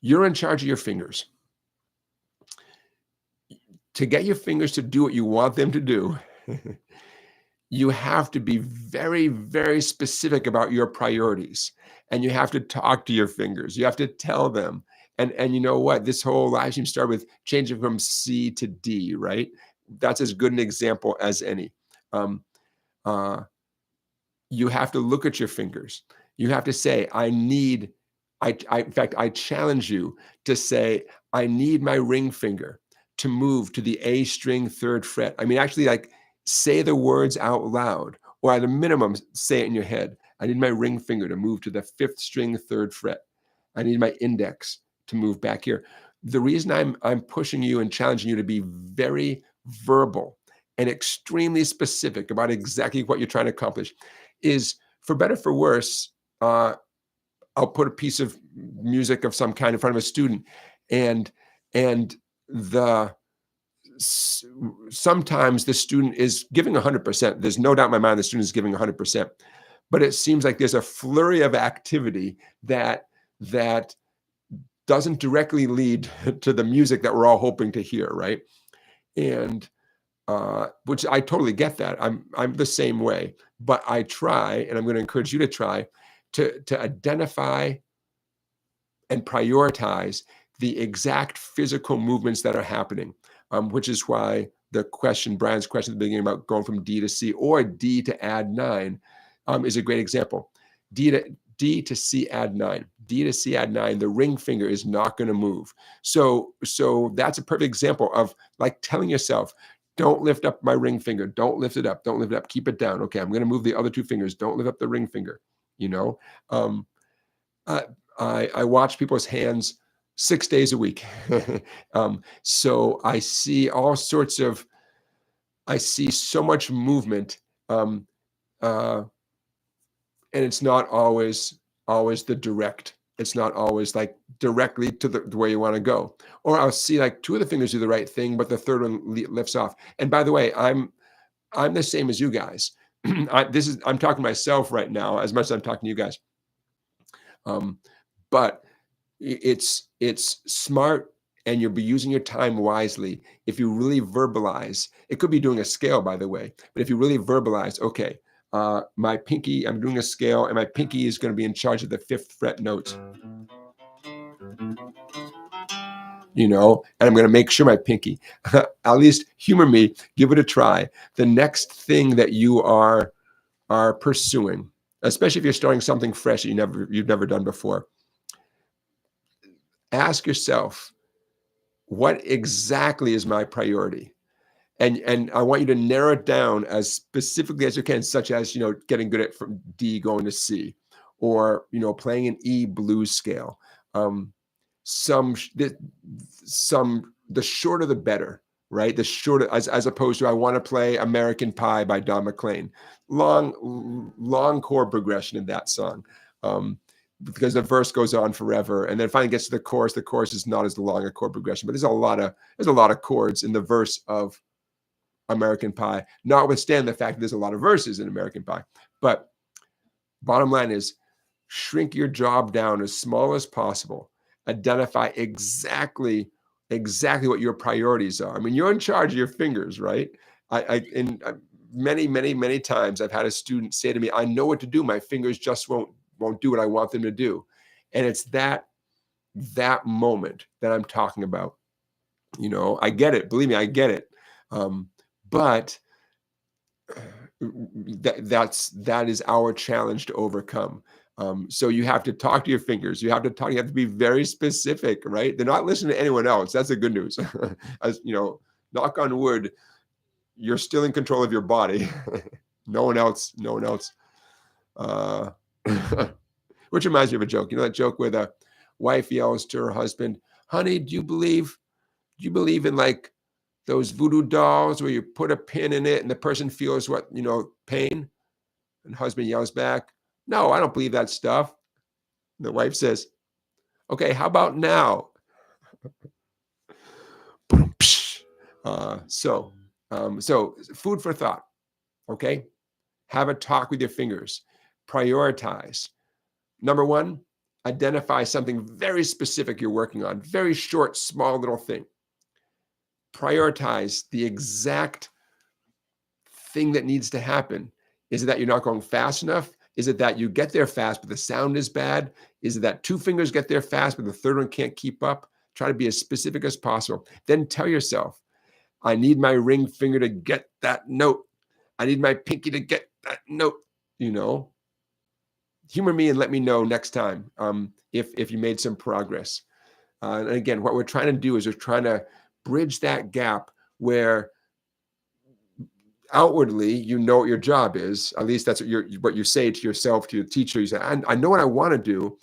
You're in charge of your fingers. To get your fingers to do what you want them to do, you have to be very, very specific about your priorities. And you have to talk to your fingers. You have to tell them. And you know what? This whole live stream started with changing from C to D, right? That's as good an example as any. You have to look at your fingers. You have to say, in fact, I challenge you to say, I need my ring finger to move to the A string 3rd fret. I mean, actually, like, say the words out loud, or at a minimum, say it in your head. I need my ring finger to move to the 5th string 3rd fret. I need my index to move back here. The reason I'm pushing you and challenging you to be very verbal and extremely specific about exactly what you're trying to accomplish is, for better or for worse, I'll put a piece of music of some kind in front of a student, and sometimes the student is giving 100%. There's no doubt in my mind the student is giving 100%, but it seems like there's a flurry of activity that doesn't directly lead to the music that we're all hoping to hear, right? And which I totally get that. I'm the same way, but I try, and I'm going to encourage you to try to identify and prioritize the exact physical movements that are happening, which is why Brian's question at the beginning about going from D to C or D to add 9 is a great example. D to C add 9. D to C add 9, the ring finger is not going to move. So that's a perfect example of, like, telling yourself, don't lift up my ring finger. Don't lift it up. Don't lift it up. Keep it down. Okay, I'm going to move the other 2 fingers. Don't lift up the ring finger. I watch people's hands 6 days a week. So I see so much movement, and it's not always the direct. It's not always like directly to the where you want to go. Or I'll see like 2 of the fingers do the right thing, but the 3rd one lifts off. And by the way, I'm the same as you guys. I'm talking to myself right now as much as I'm talking to you guys. But it's smart, and you'll be using your time wisely if you really verbalize. It could be doing a scale, by the way, but if you really verbalize, okay, my pinky, I'm doing a scale, and my pinky is going to be in charge of the 5th fret notes. And I'm going to make sure my pinky, at least humor me, give it a try. The next thing that you are pursuing, especially if you're starting something fresh that you've never done before, Ask yourself, what exactly is my priority? And I want you to narrow it down as specifically as you can, such as, getting good at from D going to C, or, playing an E blues scale. Um, the shorter the better, right? The shorter, as opposed to, I want to play American Pie by Don McLean. Long chord progression in that song. Because the verse goes on forever, and then finally gets to the chorus. The chorus is not as long a chord progression, but there's a lot of chords in the verse of American Pie, notwithstanding the fact that there's a lot of verses in American Pie. But bottom line is, shrink your job down as small as possible. Identify exactly what your priorities are. I mean, you're in charge of your fingers, right? Many times I've had a student say to me, I know what to do. My fingers just won't do what I want them to do. And it's that moment that I'm talking about. I get it. Believe me, I get it. But that is our challenge to overcome. So you have to talk to your fingers. You have to be very specific, right? They're not listening to anyone else. That's the good news. As knock on wood, you're still in control of your body. No one else. Which reminds me of a joke. That joke where the wife yells to her husband, honey, do you believe in like those voodoo dolls where you put a pin in it and the person feels pain? And husband yells back, no, I don't believe that stuff. The wife says, okay, how about now? So food for thought, okay? Have a talk with your fingers. Prioritize. Number one, identify something very specific you're working on. Very short, small little thing. Prioritize the exact thing that needs to happen. Is it that you're not going fast enough? Is it that you get there fast, but the sound is bad? Is it that two fingers get there fast, but the third one can't keep up? Try to be as specific as possible. Then tell yourself, I need my ring finger to get that note. I need my pinky to get that note. Humor me and let me know next time if you made some progress. And again, what we're trying to do is we're trying to bridge that gap where outwardly, what your job is. At least that's what you say to yourself, to your teacher. You say, I know what I want to do.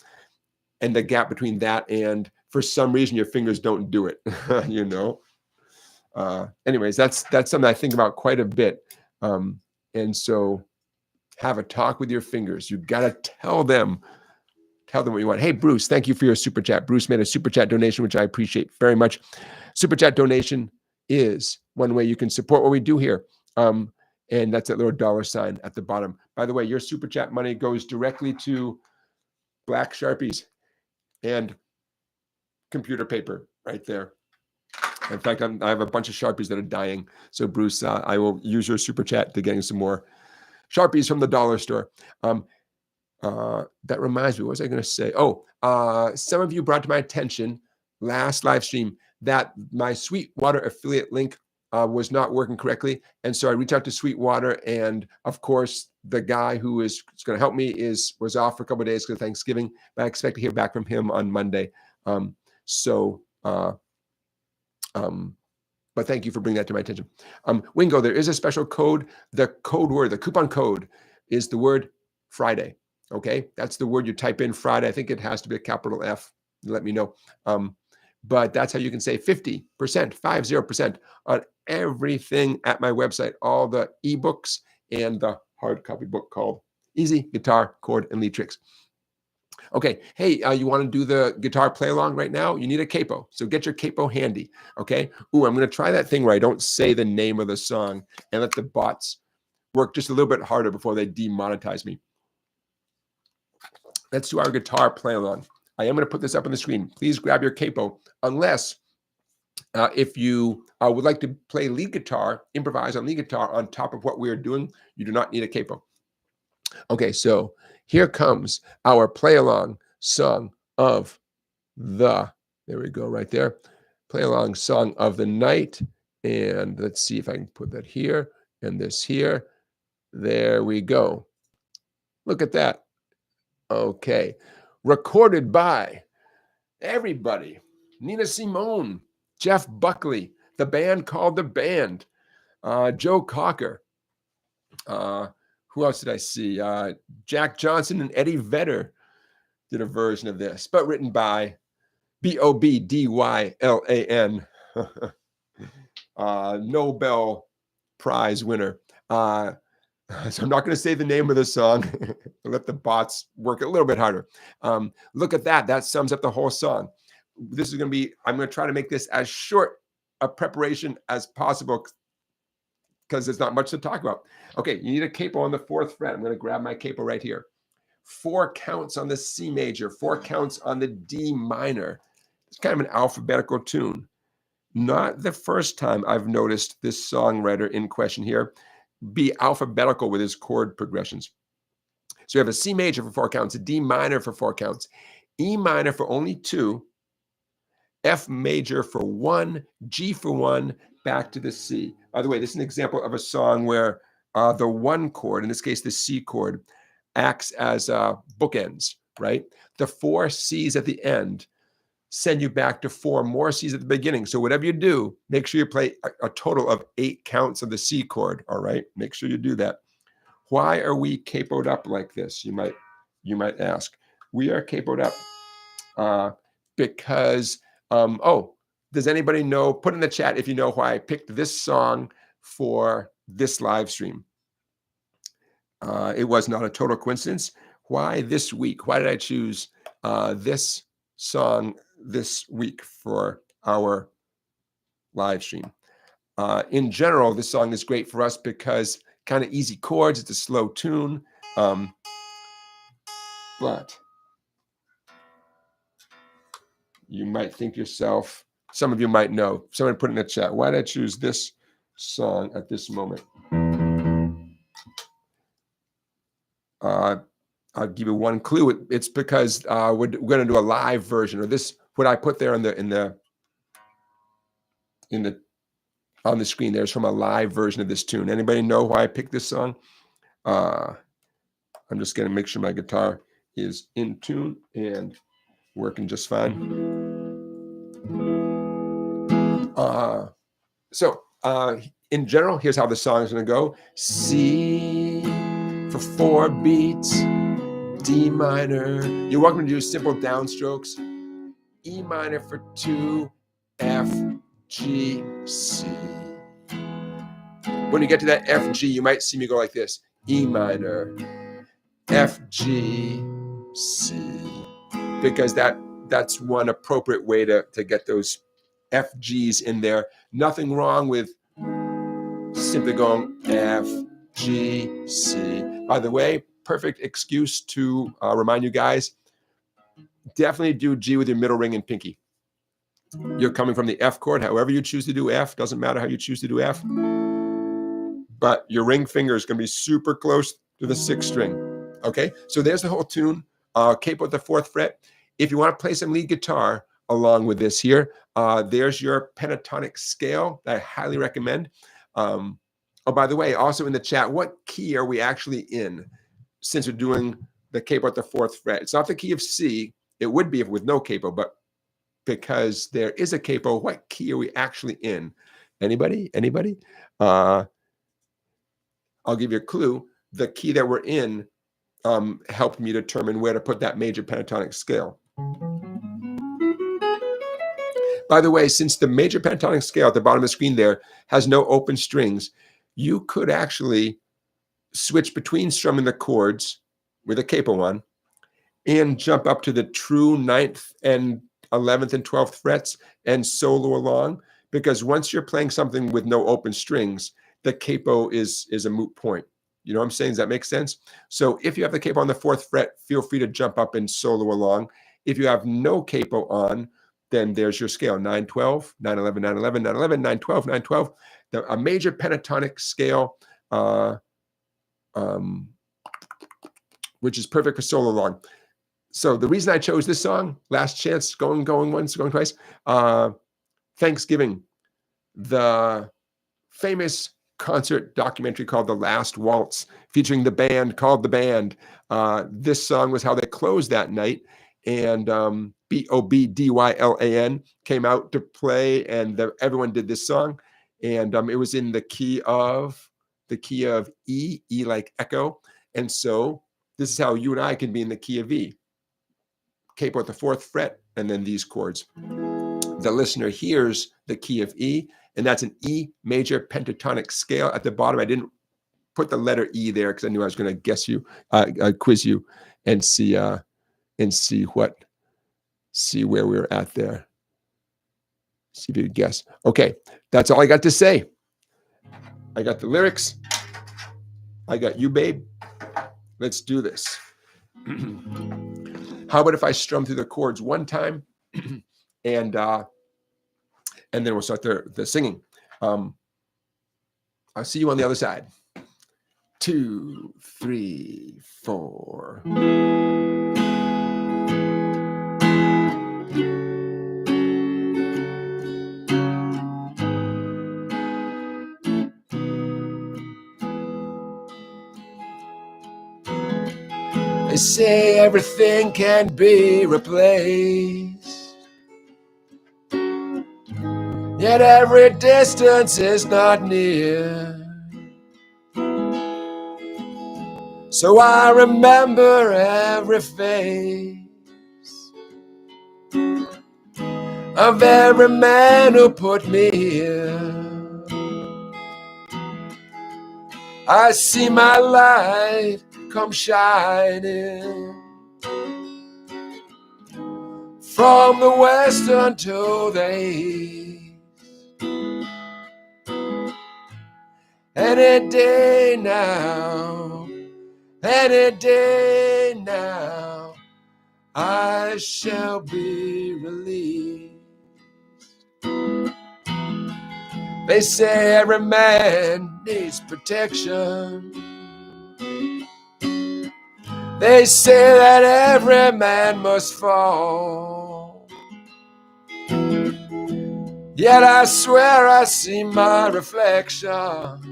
And the gap between that and for some reason your fingers don't do it, Anyways, that's something I think about quite a bit. And so have a talk with your fingers. You got to tell them what you want. Hey, Bruce, thank you for your super chat. Bruce made a super chat donation, which I appreciate very much. Super chat donation is one way you can support what we do here. And that's that little $ at the bottom. By the way, your super chat money goes directly to black Sharpies and computer paper right there. In fact, I have a bunch of Sharpies that are dying. So Bruce, I will use your super chat to getting some more Sharpies from the dollar store. That reminds me, what was I going to say? Some of you brought to my attention last live stream that my Sweetwater affiliate link was not working correctly. And so I reached out to Sweetwater, and of course, the guy who is going to help me was off for a couple of days because of Thanksgiving, but I expect to hear back from him on Monday. But thank you for bringing that to my attention. Wingo, there is a special code. The coupon code is the word Friday. Okay, that's the word you type in, Friday. I think it has to be a capital F. Let me know. But that's how you can save 50%, 50% on everything at my website, all the ebooks and the hard copy book called Easy Guitar, Chord, and Lead Tricks. Okay, hey, you want to do the guitar play along right now? You need a capo, so get your capo handy, okay? Ooh, I'm going to try that thing where I don't say the name of the song and let the bots work just a little bit harder before they demonetize me. Let's do our guitar play along. I am going to put this up on the screen. Please grab your capo, unless if you would like to play lead guitar, improvise on lead guitar on top of what we're doing, you do not need a capo. Okay, so here comes our play along song of there we go, right there. Play along song of the night. And let's see if I can put that here and this here. There we go. Look at that. Okay. Recorded by Everybody. Nina Simone, Jeff Buckley, the band called The Band, Joe Cocker. Who else did I see? Jack Johnson and Eddie Vedder did a version of this, but written by Bobdylan, Nobel Prize winner. So I'm not going to say the name of the song. Let the bots work a little bit harder. Look at that. That sums up the whole song. This is going to be, I'm going to try to make this as short a preparation as possible because there's not much to talk about. Okay, you need a capo on the 4th fret. I'm going to grab my capo right here. 4 counts on the C major, 4 counts on the D minor. It's kind of an alphabetical tune. Not the first time I've noticed this songwriter in question here be alphabetical with his chord progressions. So you have a C major for 4 counts, a D minor for 4 counts, E minor for only 2, F major for 1, G for 1, back to the C. By the way, this is an example of a song where the 1 chord, in this case the C chord, acts as bookends, right? The 4 C's at the end send you back to 4 more C's at the beginning. So whatever you do, make sure you play a total of 8 counts of the C chord, all right? Make sure you do that. Why are we capoed up like this? You might ask. We are capoed up because, does anybody know, put in the chat if you know why I picked this song for this live stream. It was not a total coincidence. Why this week? Why did I choose this song this week for our live stream? In general, this song is great for us because kind of easy chords. It's a slow tune. But you might think yourself, some of you might know, someone put in the chat, why did I choose this song at this moment? I'll give you one clue. It's because we're going to do a live version, or this, what I put there on the screen there is from a live version of this tune. Anybody know why I picked this song? I'm just going to make sure my guitar is in tune and working just fine. In general, here's how the song is going to go. C for 4 beats, D minor. You're welcome to do simple downstrokes. E minor for 2, F, G, C. When you get to that F, G, you might see me go like this. E minor, F, G, C. Because that's one appropriate way to get those F, Gs in there. Nothing wrong with simply going F, G, C. By the way, perfect excuse to remind you guys, definitely do G with your middle ring and pinky. You're coming from the F chord, however you choose to do F, doesn't matter how you choose to do F, but your ring finger is going to be super close to the 6th string. Okay, so there's the whole tune. Capo at the 4th fret. If you want to play some lead guitar along with this here, there's your pentatonic scale that I highly recommend. Oh, by the way, also in the chat, what key are we actually in since we're doing the capo at the 4th fret? It's not the key of C. It would be if with no capo, but because there is a capo, what key are we actually in? Anybody? Anybody? I'll give you a clue. The key that we're in helped me determine where to put that major pentatonic scale. By the way, since the major pentatonic scale at the bottom of the screen there has no open strings, you could actually switch between strumming the chords with a capo on and jump up to the true 9th and 11th and 12th frets and solo along, because once you're playing something with no open strings, the capo is a moot point. You know what I'm saying? Does that make sense? So if you have the capo on the 4th fret, feel free to jump up and solo along. If you have no capo on, then there's your scale, 9-12, 9-11, 9-11, 9-11, 9-12, 9-12. A major pentatonic scale, which is perfect for solo along. So the reason I chose this song, Last Chance, going once, going twice, Thanksgiving, the famous concert documentary called The Last Waltz, featuring the band called The Band. This song was how they closed that night. and Bobdyan came out to play, and everyone did this song, and it was in the key of E like echo, and so this is how you and I can be in the key of E. Capo at the 4th fret, and then these chords. The listener hears the key of E, and that's an E major pentatonic scale at the bottom. I didn't put the letter E there because I knew I was going to quiz you, and see where we were at there. See if you could guess. Okay, that's all I got to say. I got the lyrics. I got you, babe. Let's do this. How about if I strum through the chords one time, and then we'll start the singing. I'll see you on the other side. 2, 3, 4. They say everything can be replaced, yet every distance is not near. So I remember every face of every man who put me here. I see my light come shining from the west unto the east. Any day now, I shall be released. They say every man needs protection. They say that every man must fall. Yet I swear I see my reflection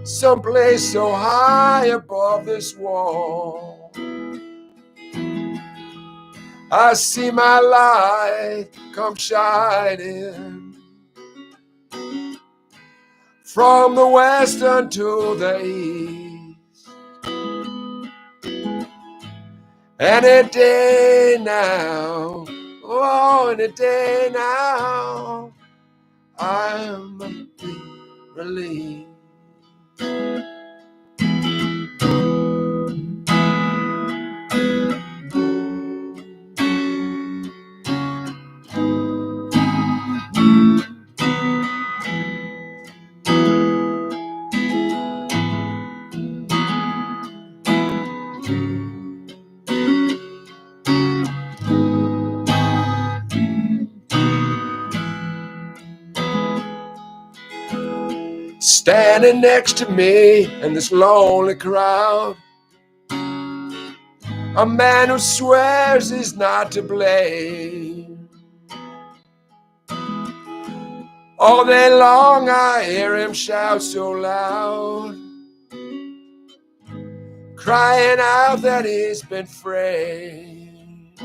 someplace so high above this wall. I see my light come shining from the west unto the east. Any day now, oh, any day now, I'm relieved. Standing next to me in this lonely crowd, a man who swears he's not to blame. All day long I hear him shout so loud, crying out that he's been framed.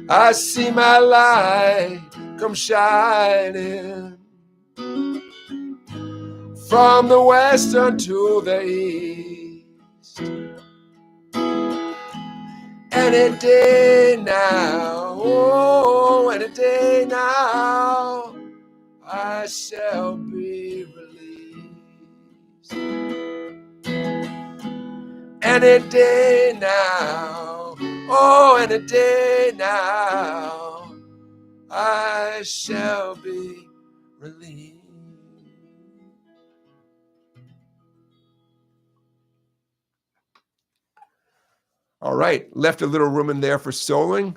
I see my light come shining from the west unto the east. Any day now, oh, any day now, I shall be released. Any day now, oh, any day now, I shall be released. All right, left a little room in there for soloing.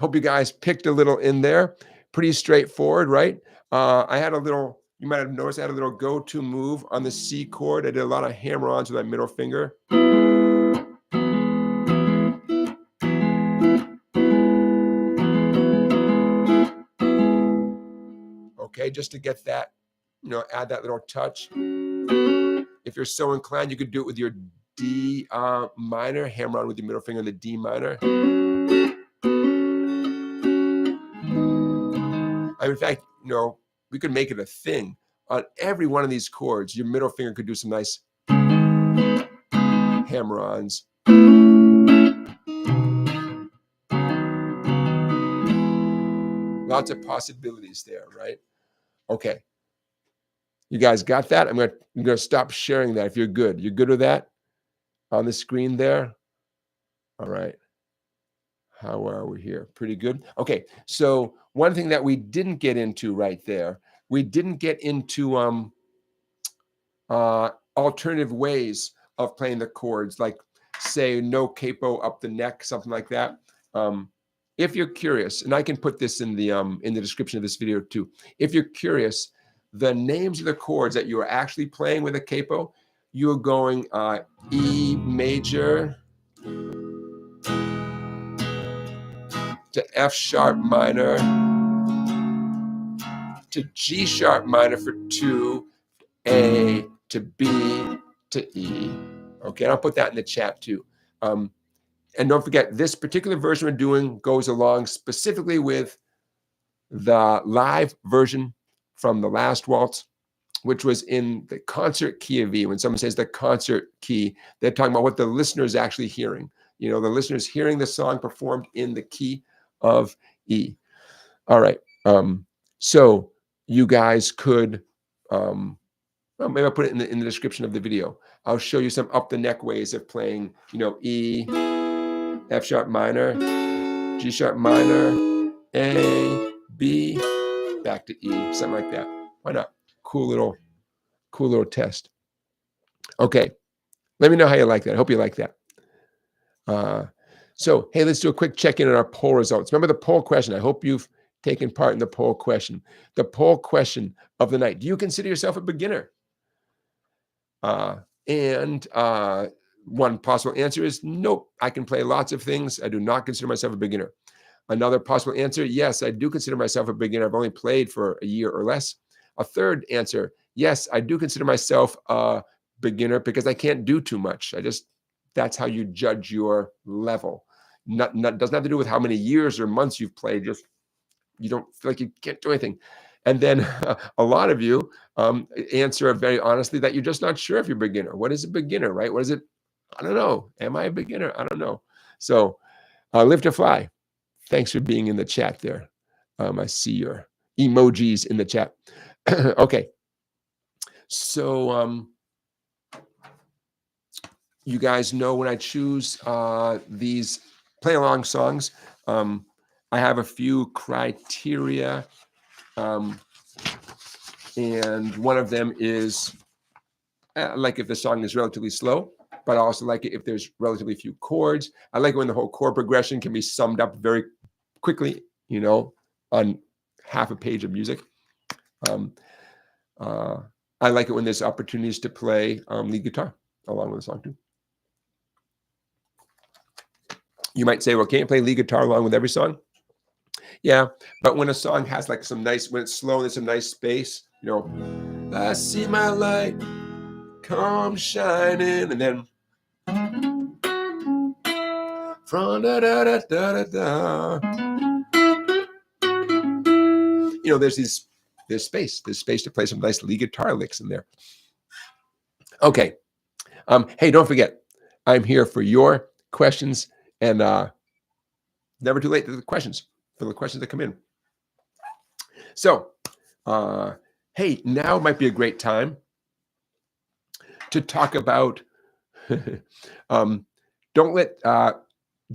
Hope you guys picked a little in there. Pretty straightforward, right? I had a little, you might have noticed I had a little go-to move on the C chord. I did a lot of hammer-ons with my middle finger. Okay, just to get that, add that little touch. If you're so inclined, you could do it with your D minor, hammer on with your middle finger on the D minor. In fact, you know, we could make it a thing. On every one of these chords, your middle finger could do some nice hammer-ons. Lots of possibilities there, right? Okay. You guys got that? I'm gonna stop sharing that if you're good. You're good with that on the screen there? All right. How are we here? Pretty good. Okay. So one thing that we didn't get into right there, we didn't get into alternative ways of playing the chords, like say no capo up the neck, something like that. If you're curious, and I can put this in the description of this video too. If you're curious, the names of the chords that you are actually playing with a capo, you're going E major to F sharp minor to G sharp minor for 2, A to B to E. Okay, and I'll put that in the chat too. And don't forget, this particular version we're doing goes along specifically with the live version from the last waltz, which was in the concert key of E. When someone says the concert key, they're talking about what the listener is actually hearing. You know, the listener is hearing the song performed in the key of E. All right. So you guys could, well, maybe I'll put it in the description of the video. I'll show you some up the neck ways of playing, you know, E, F sharp minor, G sharp minor, A, B, back to E, something like that. Why not? Cool little test. Okay, let me know how you like that. I hope you like that. So, hey, let's do a quick check-in on our poll results. Remember the poll question. I hope you've taken part in the poll question. The poll question of the night. Do you consider yourself a beginner? One possible answer is nope. I can play lots of things. I do not consider myself a beginner. Another possible answer, yes, I do consider myself a beginner. I've only played for a year or less. A third answer, yes, I do consider myself a beginner because I can't do too much. That's how you judge your level. Doesn't have to do with how many years or months you've played. Just you don't feel like you can't do anything. And then a lot of you answer very honestly that you're just not sure if you're a beginner. What is a beginner, right? What is it? I don't know. Am I a beginner? I don't know. So live to fly. Thanks for being in the chat there. I see your emojis in the chat. Okay. So you guys know when I choose these play along songs, I have a few criteria. And one of them is like if the song is relatively slow, but I also like it if there's relatively few chords. I like it when the whole chord progression can be summed up very quickly, you know, on half a page of music. I like it when there's opportunities to play lead guitar along with the song too. You might say, well, can't you play lead guitar along with every song? Yeah, but when a song has like some nice, when it's slow and there's some nice space, you know, I see my light come shining, and then from da da da da da da. You know, there's space to play some nice lead guitar licks in there. Okay. Hey, don't forget, I'm here for your questions, and never too late for the questions that come in. So, hey, now might be a great time to talk about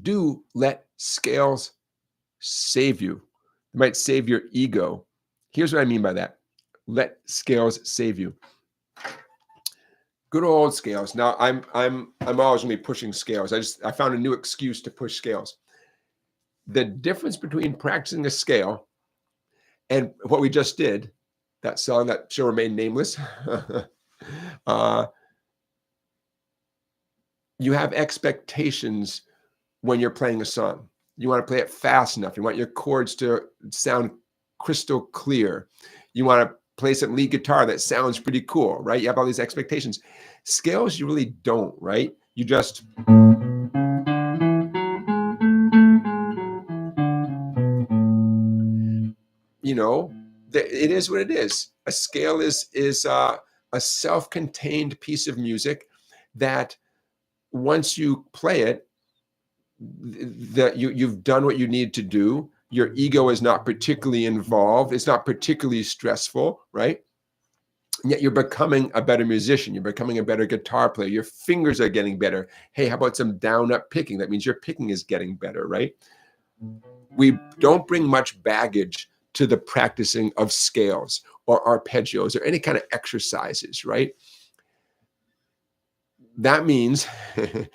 do let scales save you. It might save your ego. Here's what I mean by that. Let scales save you. Good old scales. Now I'm always gonna be pushing scales. I found a new excuse to push scales. The difference between practicing a scale and what we just did, that song that shall remain nameless, you have expectations when you're playing a song. You want to play it fast enough. You want your chords to sound crystal clear. You want to play some lead guitar that sounds pretty cool, right? You have all these expectations. Scales, you really don't, right? You just, you know, it is what it is. A scale is a self-contained piece of music that once you play it, that you've done what you need to do. Your ego is not particularly involved. It's not particularly stressful, right? And yet you're becoming a better musician. You're becoming a better guitar player. Your fingers are getting better. Hey, how about some down up picking? That means your picking is getting better, right? We don't bring much baggage to the practicing of scales or arpeggios or any kind of exercises, right? That means and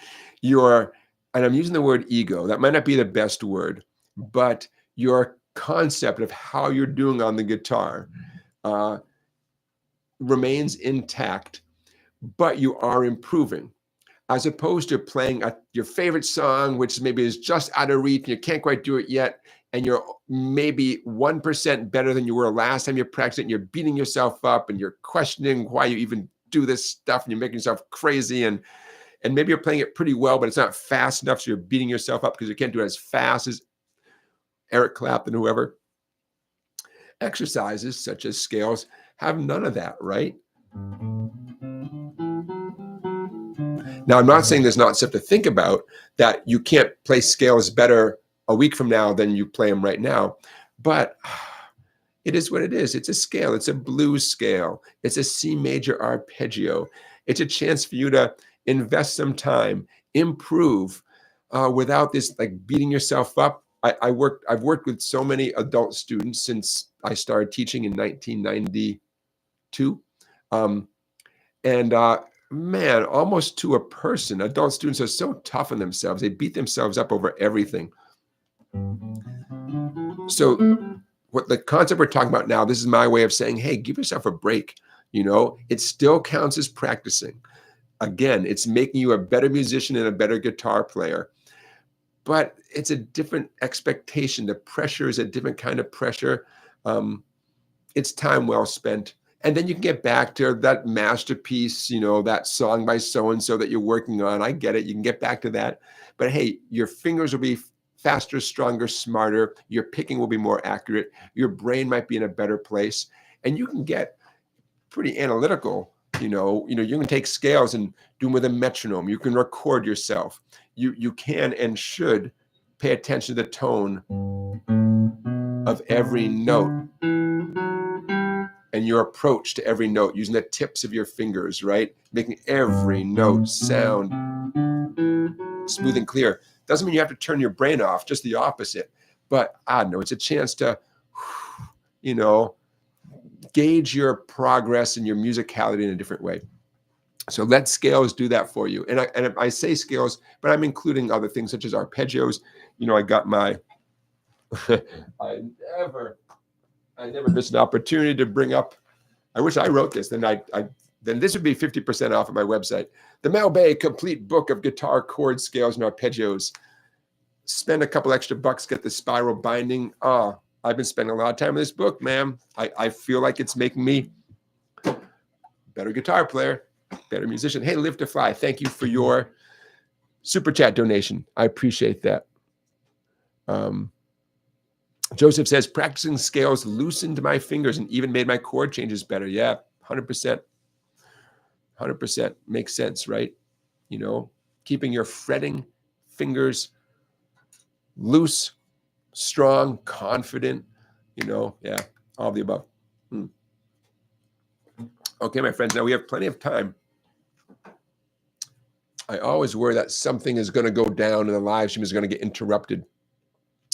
I'm using the word ego, that might not be the best word, but your concept of how you're doing on the guitar remains intact, but you are improving. As opposed to playing your favorite song, which maybe is just out of reach and you can't quite do it yet, and you're maybe 1% better than you were last time you practiced it, and you're beating yourself up and you're questioning why you even do this stuff, and you're making yourself crazy, and maybe you're playing it pretty well, but it's not fast enough, so you're beating yourself up because you can't do it as fast as Eric Clapton, whoever. Exercises such as scales have none of that, right? Now, I'm not saying there's not stuff to think about, that you can't play scales better a week from now than you play them right now, but it is what it is. It's a scale. It's a blues scale. It's a C major arpeggio. It's a chance for you to invest some time, improve without this like beating yourself up. I've worked with so many adult students since I started teaching in 1992. Man, almost to a person, adult students are so tough on themselves. They beat themselves up over everything. So what the concept we're talking about now, this is my way of saying, hey, give yourself a break. It still counts as practicing. Again, it's making you a better musician and a better guitar player, but it's a different expectation. The pressure is a different kind of pressure. It's time well spent. And then you can get back to that masterpiece, that song by so-and-so that you're working on. I get it. You can get back to that. But hey, your fingers will be faster, stronger, smarter. Your picking will be more accurate. Your brain might be in a better place. And you can get pretty analytical. You can take scales and do them with a metronome. You can record yourself. You can and should pay attention to the tone of every note and your approach to every note, using the tips of your fingers, right? Making every note sound smooth and clear. Doesn't mean you have to turn your brain off, just the opposite. But I don't know, it's a chance to, gauge your progress and your musicality in a different way. So let scales do that for you. And I say scales, but I'm including other things such as arpeggios. I got my, I never miss an opportunity to bring up, I wish I wrote this, then this would be 50% off of my website. The Mel Bay Complete Book of Guitar Chord Scales and Arpeggios. Spend a couple extra bucks, get the spiral binding. I've been spending a lot of time with this book, man. I feel like it's making me a better guitar player, better musician. Hey, Live to Fly, thank you for your super chat donation. I appreciate that. Joseph says, practicing scales loosened my fingers and even made my chord changes better. Yeah, 100%. 100% makes sense, right? Keeping your fretting fingers loose, strong, confident, yeah, all of the above. Okay, my friends, now we have plenty of time. I always worry that something is going to go down and the live stream is going to get interrupted.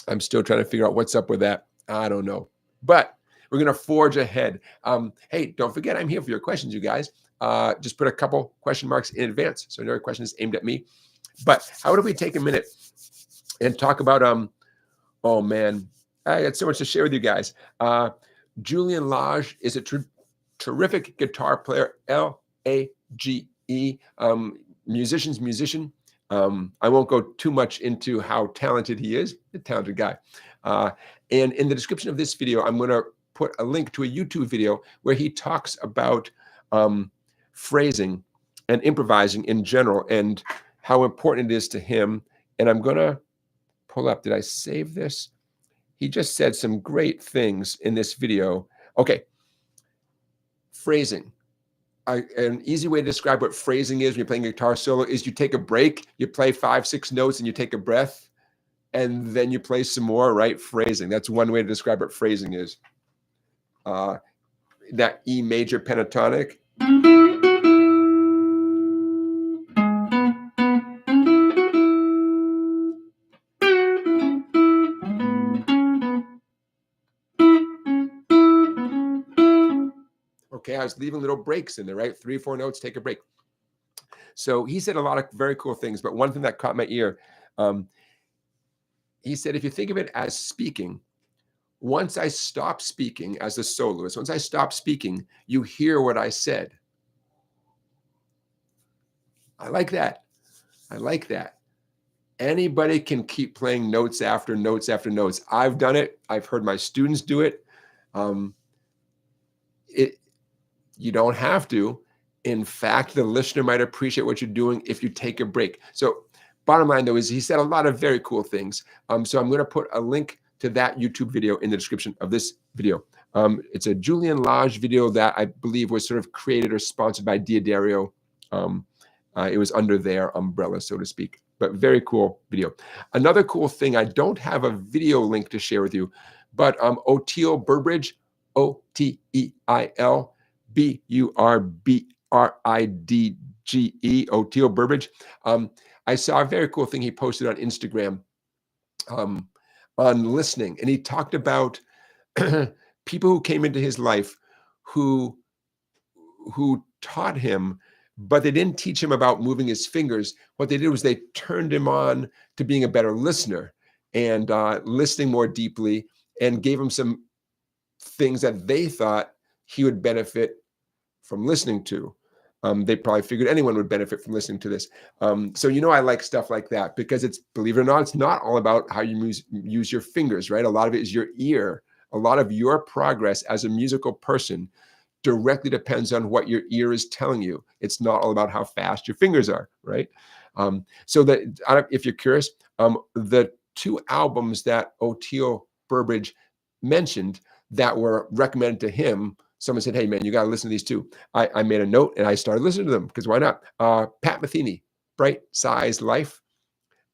I'm still trying to figure out what's up with that. I don't know. But we're going to forge ahead. Hey, don't forget, I'm here for your questions, you guys. Just put a couple question marks in advance, so no question is aimed at me. But how do we take a minute and talk about, oh man, I got so much to share with you guys. Julian Lage is a terrific guitar player, L-A-G-E, musician's musician. I won't go too much into how talented he is, a talented guy. And in the description of this video, I'm going to put a link to a YouTube video where he talks about phrasing and improvising in general. And how important it is to him. And I'm going to pull up, did I save this? He just said some great things in this video. Okay, phrasing. An easy way to describe what phrasing is when you're playing a guitar solo is you take a break, you play 5, 6 notes, and you take a breath, and then you play some more, right? Phrasing. That's one way to describe what phrasing is. That E major pentatonic. Okay, I was leaving little breaks in there, right? 3 or 4 notes, take a break. So he said a lot of very cool things, but one thing that caught my ear, he said, if you think of it as speaking, once I stop speaking as a soloist, once I stop speaking, you hear what I said. I like that. I like that. Anybody can keep playing notes after notes after notes. I've done it. I've heard my students do it. You don't have to. In fact, the listener might appreciate what you're doing if you take a break. So bottom line, though, is he said a lot of very cool things. So I'm going to put a link to that YouTube video in the description of this video. It's a Julian Lage video that I believe was sort of created or sponsored by Diodario. It was under their umbrella, so to speak, but very cool video. Another cool thing, I don't have a video link to share with you, but Oteil Burbridge, Oteil Burbridge, Oteil Burbridge. I saw a very cool thing he posted on Instagram on listening, and he talked about people who came into his life who taught him, but they didn't teach him about moving his fingers. What they did was they turned him on to being a better listener and listening more deeply, and gave him some things that they thought he would benefit from listening to. They probably figured anyone would benefit from listening to this. So, I like stuff like that because it's, believe it or not, it's not all about how you use your fingers, right? A lot of it is your ear. A lot of your progress as a musical person directly depends on what your ear is telling you. It's not all about how fast your fingers are, right? So that, if you're curious, the 2 albums that Oteil Burbridge mentioned that were recommended to him, someone said, hey man, you got to listen to these 2. I made a note and I started listening to them because why not? Pat Metheny, Bright Size Life,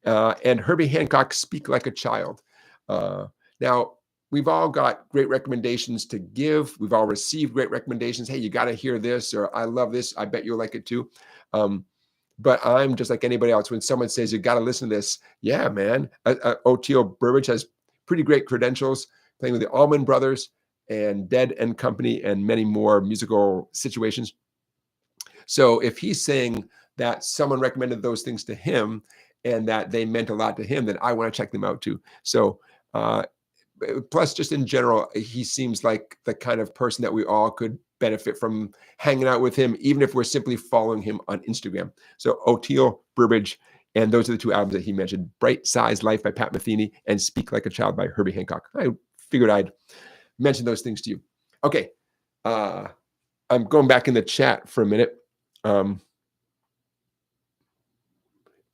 and Herbie Hancock, Speak Like a Child. Now, we've all got great recommendations to give. We've all received great recommendations. Hey, you got to hear this, or I love this. I bet you'll like it too. But I'm just like anybody else. When someone says you got to listen to this, yeah, man. Oteil Burbridge has pretty great credentials, playing with the Allman Brothers and Dead and Company and many more musical situations. So if he's saying that someone recommended those things to him and that they meant a lot to him, then I want to check them out too. So plus, just in general, he seems like the kind of person that we all could benefit from hanging out with him, even if we're simply following him on Instagram. So Oteil Burbridge, and those are the 2 albums that he mentioned: Bright Size Life by Pat Metheny and Speak Like a Child by Herbie Hancock. I figured I'd mention those things to you. Okay, I'm going back in the chat for a minute,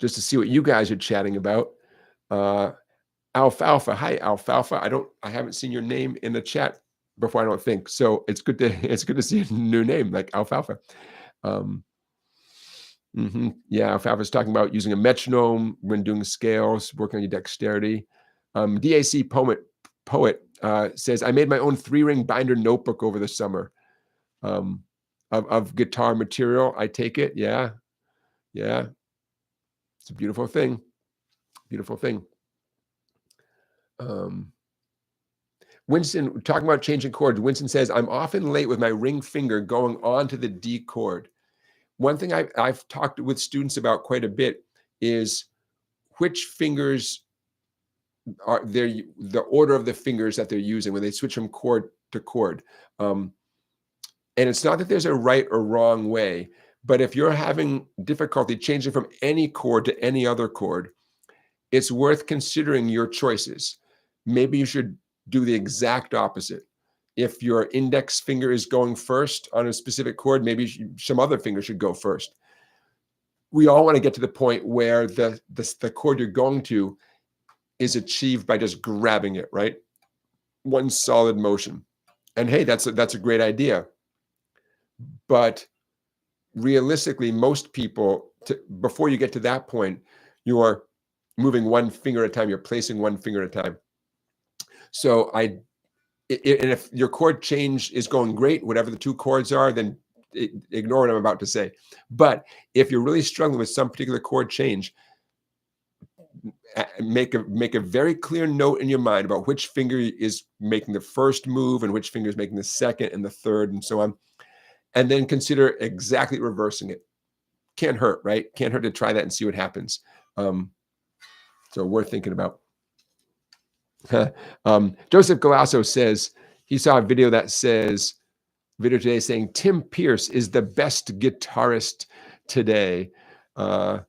just to see what you guys are chatting about. Alfalfa. Hi, Alfalfa. I haven't seen your name in the chat before, I don't think. So it's good to see a new name like Alfalfa. Yeah, Alfalfa's talking about using a metronome when doing scales, working on your dexterity. DAC Poet says, I made my own 3-ring binder notebook over the summer of guitar material. I take it. Yeah. It's a beautiful thing. Beautiful thing. Winston, talking about changing chords, Winston says, I'm often late with my ring finger going on to the D chord. One thing I've talked with students about quite a bit is which fingers are the order of the fingers that they're using when they switch from chord to chord. And it's not that there's a right or wrong way, but if you're having difficulty changing from any chord to any other chord, it's worth considering your choices. Maybe you should do the exact opposite. If your index finger is going first on a specific chord, maybe some other finger should go first. we all want to get to the point where the chord you're going to is achieved by just grabbing it, right? One solid motion. And hey, that's a great idea. But realistically, most people, before you get to that point, you are moving one finger at a time. You're placing one finger at a time. So and if your chord change is going great, whatever the two chords are, then ignore what I'm about to say. But if you're really struggling with some particular chord change, make a very clear note in your mind about which finger is making the first move and which finger is making the second and the third and so on. And then consider exactly reversing it. Can't hurt, right? Can't hurt to try that and see what happens. So worth thinking about. Joseph Galasso says he saw a video today saying Tim Pierce is the best guitarist today. You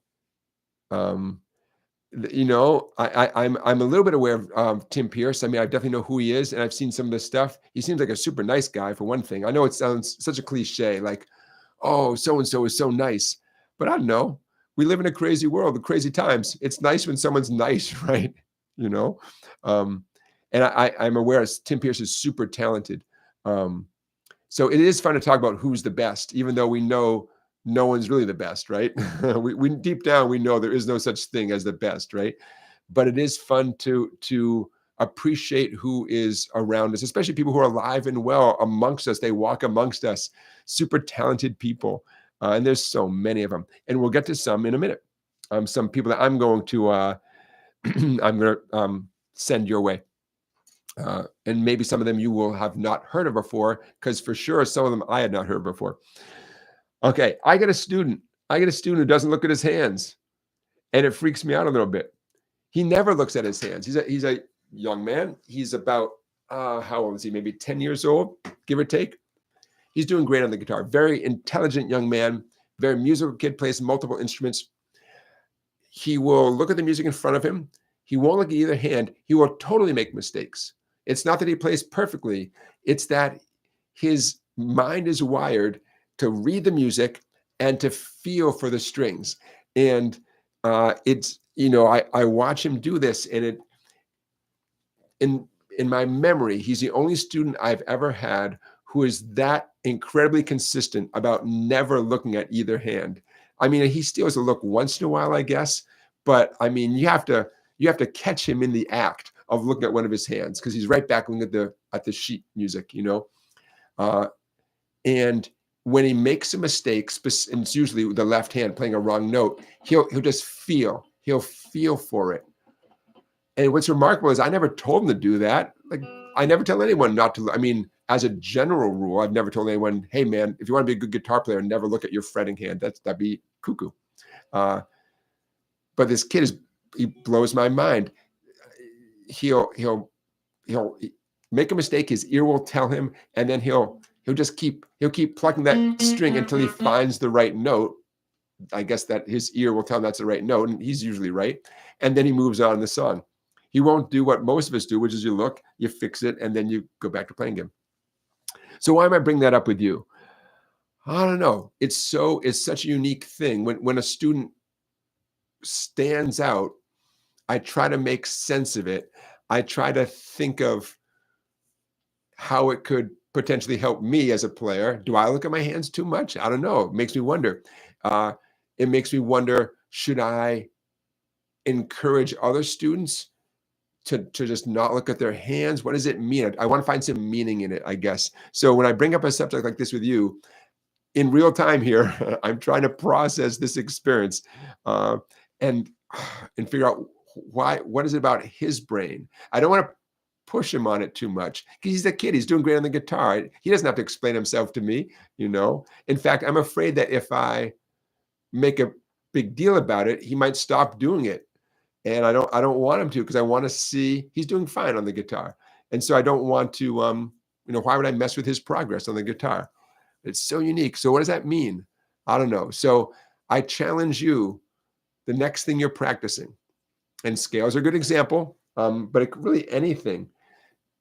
know, I'm a little bit aware of Tim Pierce. I mean, I definitely know who he is, and I've seen some of this stuff. He seems like a super nice guy, for one thing. I know it sounds such a cliche, like, oh, so-and-so is so nice. But I don't know. We live in a crazy world with crazy times. It's nice when someone's nice, right? You know? And I'm aware Tim Pierce is super talented. So it is fun to talk about who's the best, even though we know no one's really the best, right? we deep down, we know there is no such thing as the best, right? But it is fun to appreciate who is around us, especially people who are alive and well amongst us. They walk amongst us, super talented people. And there's so many of them. And we'll get to some in a minute. Some people that I'm going to send your way. And maybe some of them you will have not heard of before, because for sure some of them I had not heard before. Okay, I got a student who doesn't look at his hands, and it freaks me out a little bit. He never looks at his hands. He's a young man. He's about how old is he? Maybe 10 years old, give or take. He's doing great on the guitar. Very intelligent young man, very musical kid, plays multiple instruments. He will look at the music in front of him. He won't look at either hand. He will totally make mistakes. It's not that he plays perfectly. It's that his mind is wired to read the music and to feel for the strings. And it's, you know, I watch him do this, and in my memory, he's the only student I've ever had who is that incredibly consistent about never looking at either hand. I mean, he still has a look once in a while, I guess, but I mean, you have to catch him in the act of looking at one of his hands, because he's right back looking at the sheet music, you know. And when he makes a mistake, and it's usually the left hand playing a wrong note, he'll just feel. He'll feel for it. And what's remarkable is I never told him to do that. Like, I never tell anyone not to. I mean, as a general rule, I've never told anyone, hey, man, if you want to be a good guitar player, never look at your fretting hand. That'd be cuckoo. But this kid he blows my mind. He'll make a mistake. His ear will tell him, and then he'll keep plucking that string until he finds the right note. I guess that his ear will tell him that's the right note, and he's usually right. And then he moves on in the song. He won't do what most of us do, which is you look, you fix it, and then you go back to playing again. So why am I bringing that up with you? I don't know. It's such a unique thing. When a student stands out, I try to make sense of it. I try to think of how it could potentially help me as a player. Do I look at my hands too much? I don't know. It makes me wonder. It makes me wonder, should I encourage other students to just not look at their hands? What does it mean? I want to find some meaning in it, I guess. So when I bring up a subject like this with you, in real time here, I'm trying to process this experience and figure out what is it about his brain. I don't want to push him on it too much, because he's a kid. He's doing great on the guitar. He doesn't have to explain himself to me, you know. In fact, I'm afraid that if I make a big deal about it, he might stop doing it. And I don't want him to, because I want to see he's doing fine on the guitar. And so I don't want to, you know, why would I mess with his progress on the guitar? It's so unique. So what does that mean? I don't know. So I challenge you, the next thing you're practicing, and scales are a good example, but it could really anything,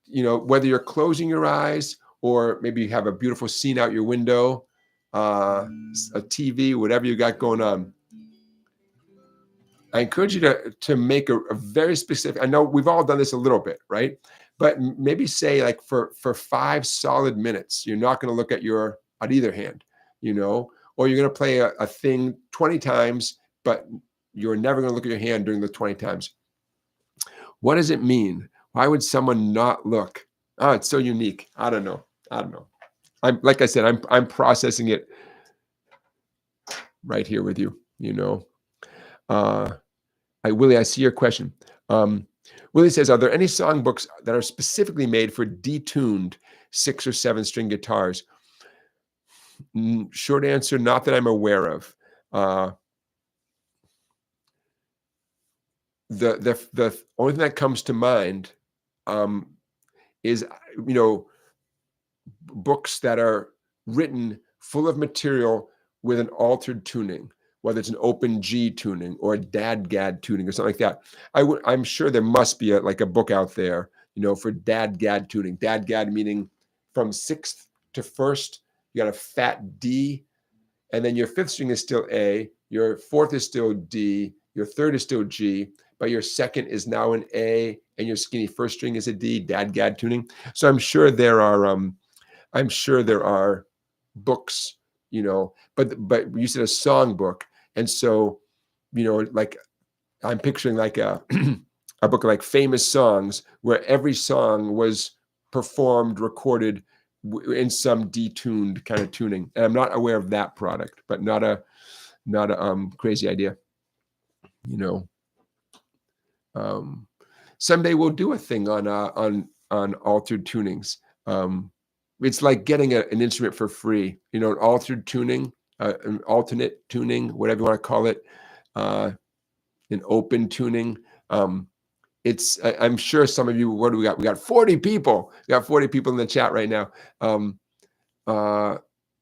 you know, whether you're closing your eyes or maybe you have a beautiful scene out your window, a TV, whatever you got going on. I encourage you to make a very specific. I know we've all done this a little bit, right? But maybe say like for 5 solid minutes, you're not going to look at either hand, or you're going to play a thing 20 times, but you're never going to look at your hand during the 20 times. What does it mean? Why would someone not look? Oh, it's so unique. I don't know. Like I said, I'm processing it right here with you. Willie, I see your question. Willie says, are there any songbooks that are specifically made for detuned 6 or 7 string guitars? Short answer, not that I'm aware of. The only thing that comes to mind is, books that are written full of material with an altered tuning, whether it's an open G tuning or a dadgad tuning or something like that. I'm sure there must be a book out there, for dadgad tuning. Dadgad meaning from 6th to 1st, you got a fat D, and then your 5th string is still A, your 4th is still D, your 3rd is still G, but your 2nd is now an A, and your skinny 1st string is a D, dadgad tuning. So I'm sure there are books, but you said a songbook. And so, like I'm picturing like a a book of like famous songs where every song was performed, recorded in some detuned kind of tuning. And I'm not aware of that product, but not a crazy idea. Someday we'll do a thing on altered tunings. It's like getting an instrument for free, an altered tuning, an alternate tuning, whatever you want to call it, an open tuning. I'm sure some of you, what do we got? We got 40 people. We got 40 people in the chat right now.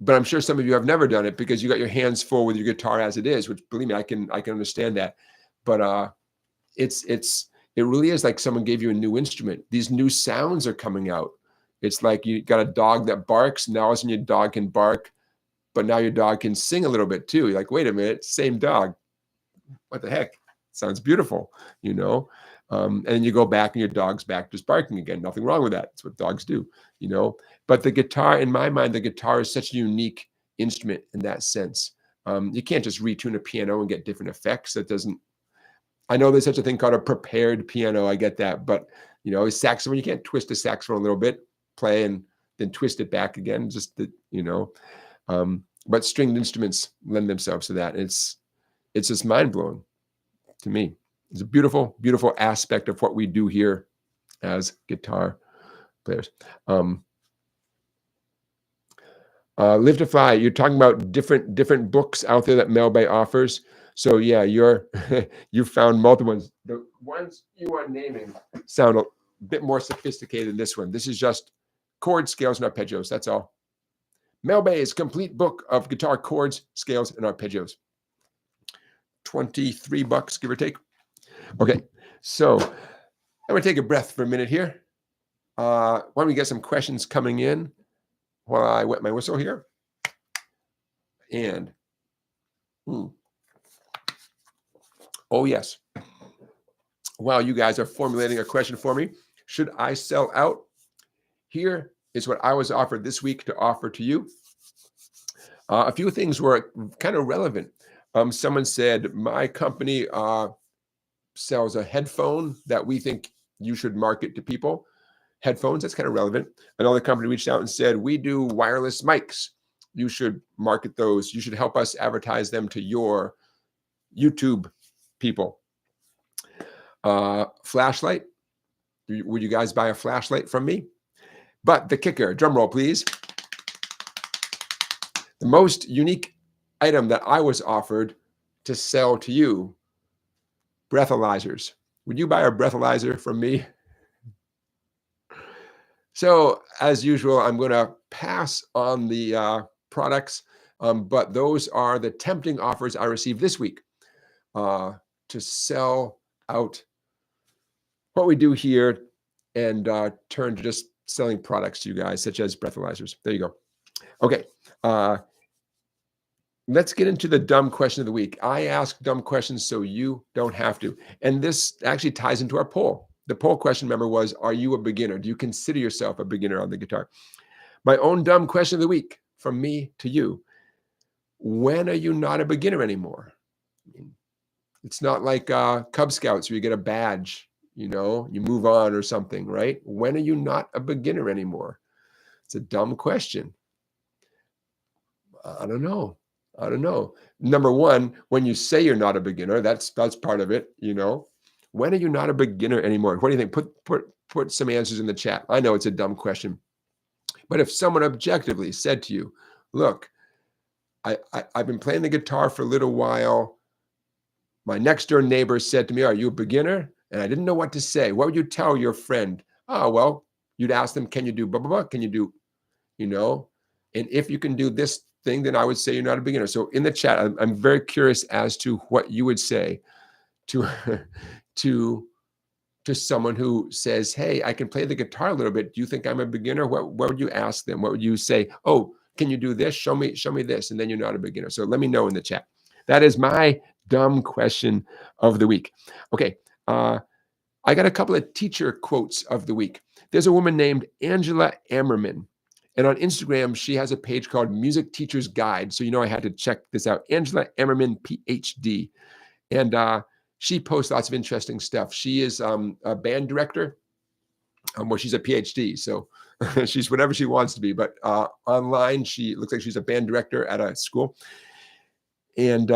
But I'm sure some of you have never done it because you got your hands full with your guitar as it is, which, believe me, I can understand that. But it really is like someone gave you a new instrument. These new sounds are coming out. It's like you got a dog that barks. Now all of a sudden your dog can bark, but now your dog can sing a little bit too. You're like, wait a minute, same dog. What the heck? Sounds beautiful, and then you go back and your dog's back just barking again. Nothing wrong with that. It's what dogs do, But the guitar, in my mind, the guitar is such a unique instrument in that sense. You can't just retune a piano and get different effects. I know there's such a thing called a prepared piano. I get that. But, a saxophone, you can't twist a saxophone a little bit, play and then twist it back again. But stringed instruments lend themselves to that. It's just mind-blowing to me. It's a beautiful, beautiful aspect of what we do here as guitar players. Live to Fly, you're talking about different books out there that Melbay offers. So yeah, you found multiple ones. The ones you are naming sound a bit more sophisticated than this one. This is just chord scales and arpeggios. That's all. Melbay's complete book of guitar chords, scales, and arpeggios. $23, give or take. Okay, so I'm going to take a breath for a minute here. Why don't we get some questions coming in while I wet my whistle here? And, oh yes. While you guys are formulating a question for me, should I sell out? Here is what I was offered this week to offer to you. A few things were kind of relevant. Someone said, my company sells a headphone that we think you should market to people. Headphones, that's kind of relevant. Another company reached out and said, we do wireless mics. You should market those. You should help us advertise them to your YouTube people. Flashlight. Would you guys buy a flashlight from me? But the kicker, drum roll, please. The most unique item that I was offered to sell to you, breathalyzers. Would you buy a breathalyzer from me? So as usual, I'm going to pass on the products, but those are the tempting offers I received this week to sell out what we do here and turn to just selling products to you guys, such as breathalyzers. There you go. Okay. let's get into the dumb question of the week. I ask dumb questions so you don't have to. And this actually ties into our poll. The poll question, remember, was, are you a beginner? Do you consider yourself a beginner on the guitar? My own dumb question of the week from me to you. When are you not a beginner anymore? I mean, it's not like Cub Scouts where you get a badge, you move on or something, right? When are you not a beginner anymore? It's a dumb question. I don't know. Number one, when you say you're not a beginner, that's part of it, When are you not a beginner anymore? What do you think? Put some answers in the chat. I know it's a dumb question. But if someone objectively said to you, look, I've been playing the guitar for a little while. My next door neighbor said to me, are you a beginner? And I didn't know what to say. What would you tell your friend? Oh, well, you'd ask them, can you do blah, blah, blah? Can you do, and if you can do this thing, then I would say you're not a beginner. So in the chat, I'm very curious as to what you would say to, to someone who says, hey, I can play the guitar a little bit. Do you think I'm a beginner? What would you ask them? What would you say? Oh, can you do this? Show me this. And then you're not a beginner. So let me know in the chat. That is my dumb question of the week. Okay. I got a couple of teacher quotes of the week. There's a woman named Angela Ammerman. And on Instagram, she has a page called Music Teacher's Guide. So, I had to check this out. Angela Ammerman, PhD. And she posts lots of interesting stuff. She is a band director. Well, she's a PhD, so she's whatever she wants to be. But online, she looks like she's a band director at a school. And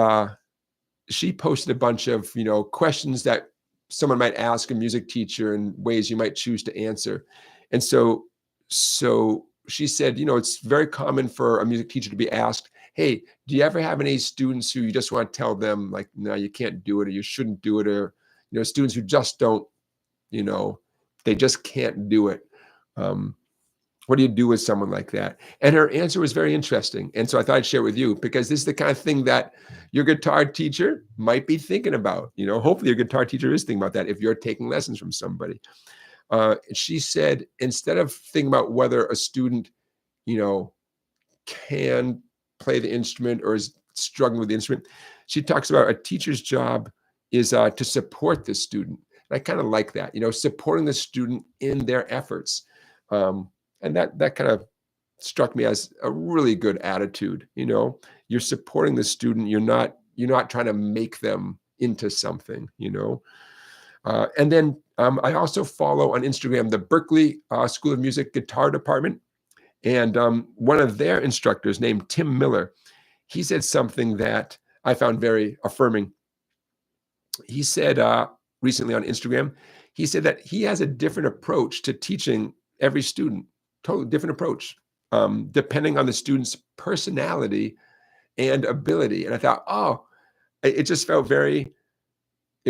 she posted a bunch of, questions that someone might ask a music teacher and ways you might choose to answer. And so she said, it's very common for a music teacher to be asked, hey, do you ever have any students who you just want to tell them, like, no, you can't do it, or you shouldn't do it, or, students who just don't, they just can't do it. What do you do with someone like that? And her answer was very interesting. And so I thought I'd share it with you, because this is the kind of thing that your guitar teacher might be thinking about. Hopefully your guitar teacher is thinking about that if you're taking lessons from somebody. She said, instead of thinking about whether a student, can play the instrument or is struggling with the instrument, she talks about a teacher's job is to support the student. And I kind of like that, supporting the student in their efforts. And that kind of struck me as a really good attitude. You're supporting the student. You're not trying to make them into something, and then I also follow on Instagram the Berklee School of Music Guitar Department. And one of their instructors named Tim Miller, he said something that I found very affirming. He said recently on Instagram, he said that he has a different approach to teaching every student, totally different approach, depending on the student's personality and ability. And I thought, oh, it just felt it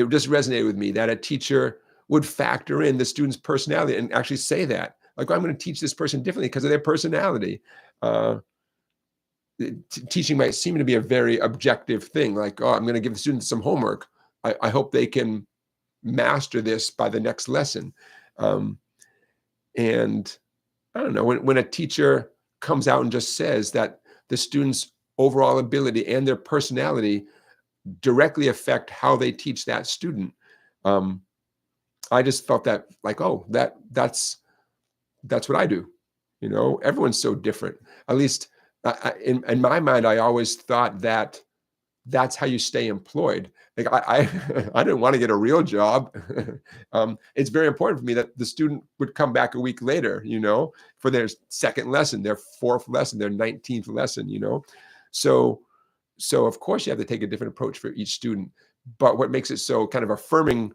just resonated with me that a teacher would factor in the student's personality and actually say that. Like, I'm going to teach this person differently because of their personality. Teaching might seem to be a very objective thing. Like, oh, I'm going to give the students some homework. I hope they can master this by the next lesson. And I don't know, when a teacher comes out and just says that the student's overall ability and their personality directly affect how they teach that student, I just felt that, like, oh, that's what I do. Everyone's so different. At least in my mind, I always thought that that's how you stay employed. Like, I didn't want to get a real job. It's very important for me that the student would come back a week later, for their second lesson, their fourth lesson, their 19th lesson, So of course you have to take a different approach for each student. But what makes it so kind of affirming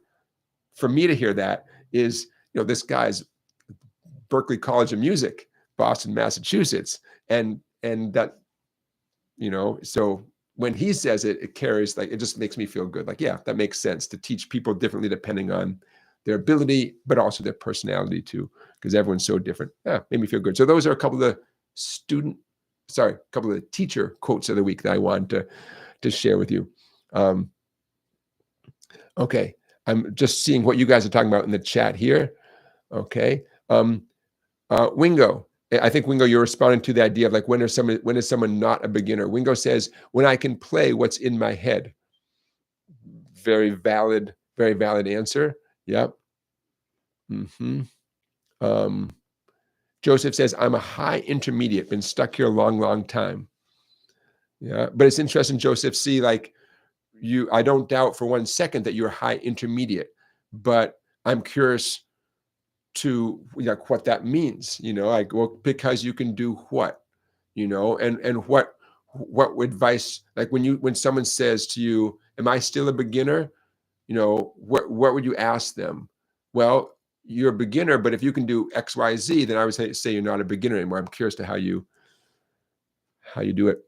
for me to hear that is, this guy's Berklee College of Music, Boston, Massachusetts. And that, so when he says it, it carries, like, it just makes me feel good. Like, yeah, that makes sense to teach people differently depending on their ability, but also their personality too, because everyone's so different. Yeah, made me feel good. So those are a couple of the teacher quotes of the week that I wanted to share with you. Okay. I'm just seeing what you guys are talking about in the chat here. Okay. Wingo, I think, Wingo, you're responding to the idea of like, when is someone not a beginner? Wingo says, when I can play what's in my head. Very valid answer. Yep. Joseph says, I'm a high intermediate, been stuck here a long time. Yeah, but it's interesting, Joseph, see, like, I don't doubt for 1 second that you're high intermediate, but I'm curious to, like, what that means, like, well, because you can do what, and what advice, like, when someone says to you, am I still a beginner? What would you ask them? Well, you're a beginner, but if you can do X, Y, Z, then I would say you're not a beginner anymore. I'm curious to how you do it.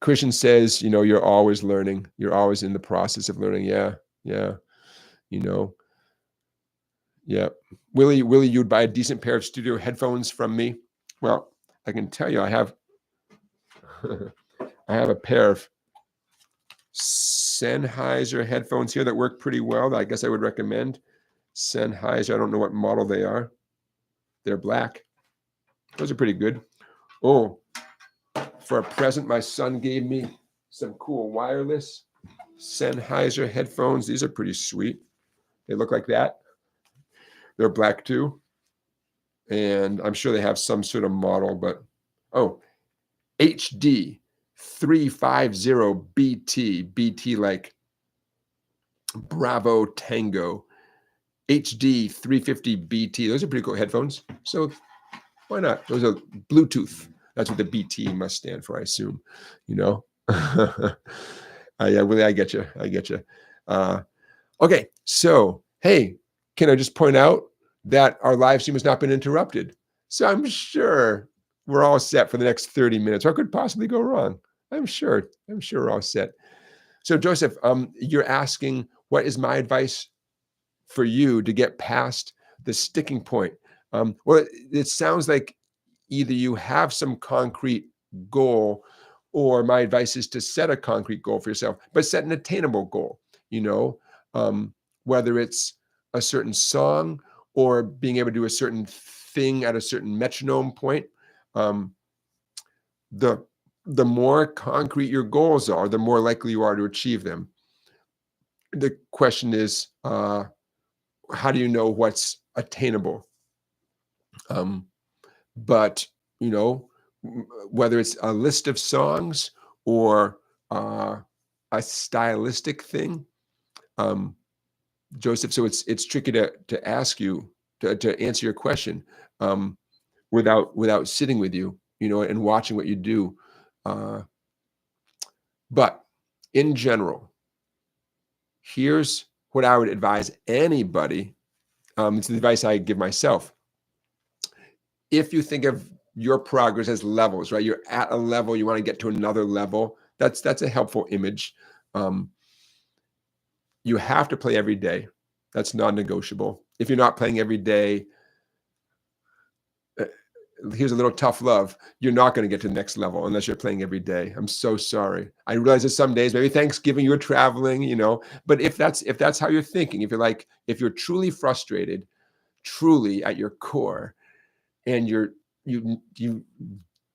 Christian says, you're always learning. You're always in the process of learning. Yeah. Yeah. Willie, you'd buy a decent pair of studio headphones from me. Well, I can tell you, I have a pair of Sennheiser headphones here that work pretty well, that I guess I would recommend. Sennheiser, I don't know what model they are. They're black. Those are pretty good. Oh, for a present, my son gave me some cool wireless Sennheiser headphones. These are pretty sweet. They look like that. They're black too. And I'm sure they have some sort of model, but HD 350 BT like Bravo Tango. HD 350 BT. Those are pretty cool headphones. So why not? Those are Bluetooth. That's what the BT must stand for, I assume. Yeah, Willie, I get you. Okay, so hey, can I just point out that our live stream has not been interrupted? So I'm sure we're all set for the next 30 minutes. What could possibly go wrong? I'm sure we're all set. So Joseph, you're asking, what is my advice for you to get past the sticking point? Well, it sounds like either you have some concrete goal, or my advice is to set a concrete goal for yourself, but set an attainable goal, whether it's a certain song or being able to do a certain thing at a certain metronome point. The more concrete your goals are, the more likely you are to achieve them. The question is, how do you know what's attainable? But whether it's a list of songs or a stylistic thing, Joseph. So it's tricky to ask you to answer your question without sitting with you, and watching what you do. But in general, here's what I would advise anybody. It's the advice I give myself. If you think of your progress as levels, right? You're at a level, you want to get to another level. That's a helpful image. You have to play every day. That's non-negotiable. If you're not playing every day, here's a little tough love. You're not going to get to the next level unless you're playing every day. I'm so sorry. I realize that some days, maybe Thanksgiving, you're traveling, but if that's how you're thinking, if you're truly frustrated, truly at your core, and you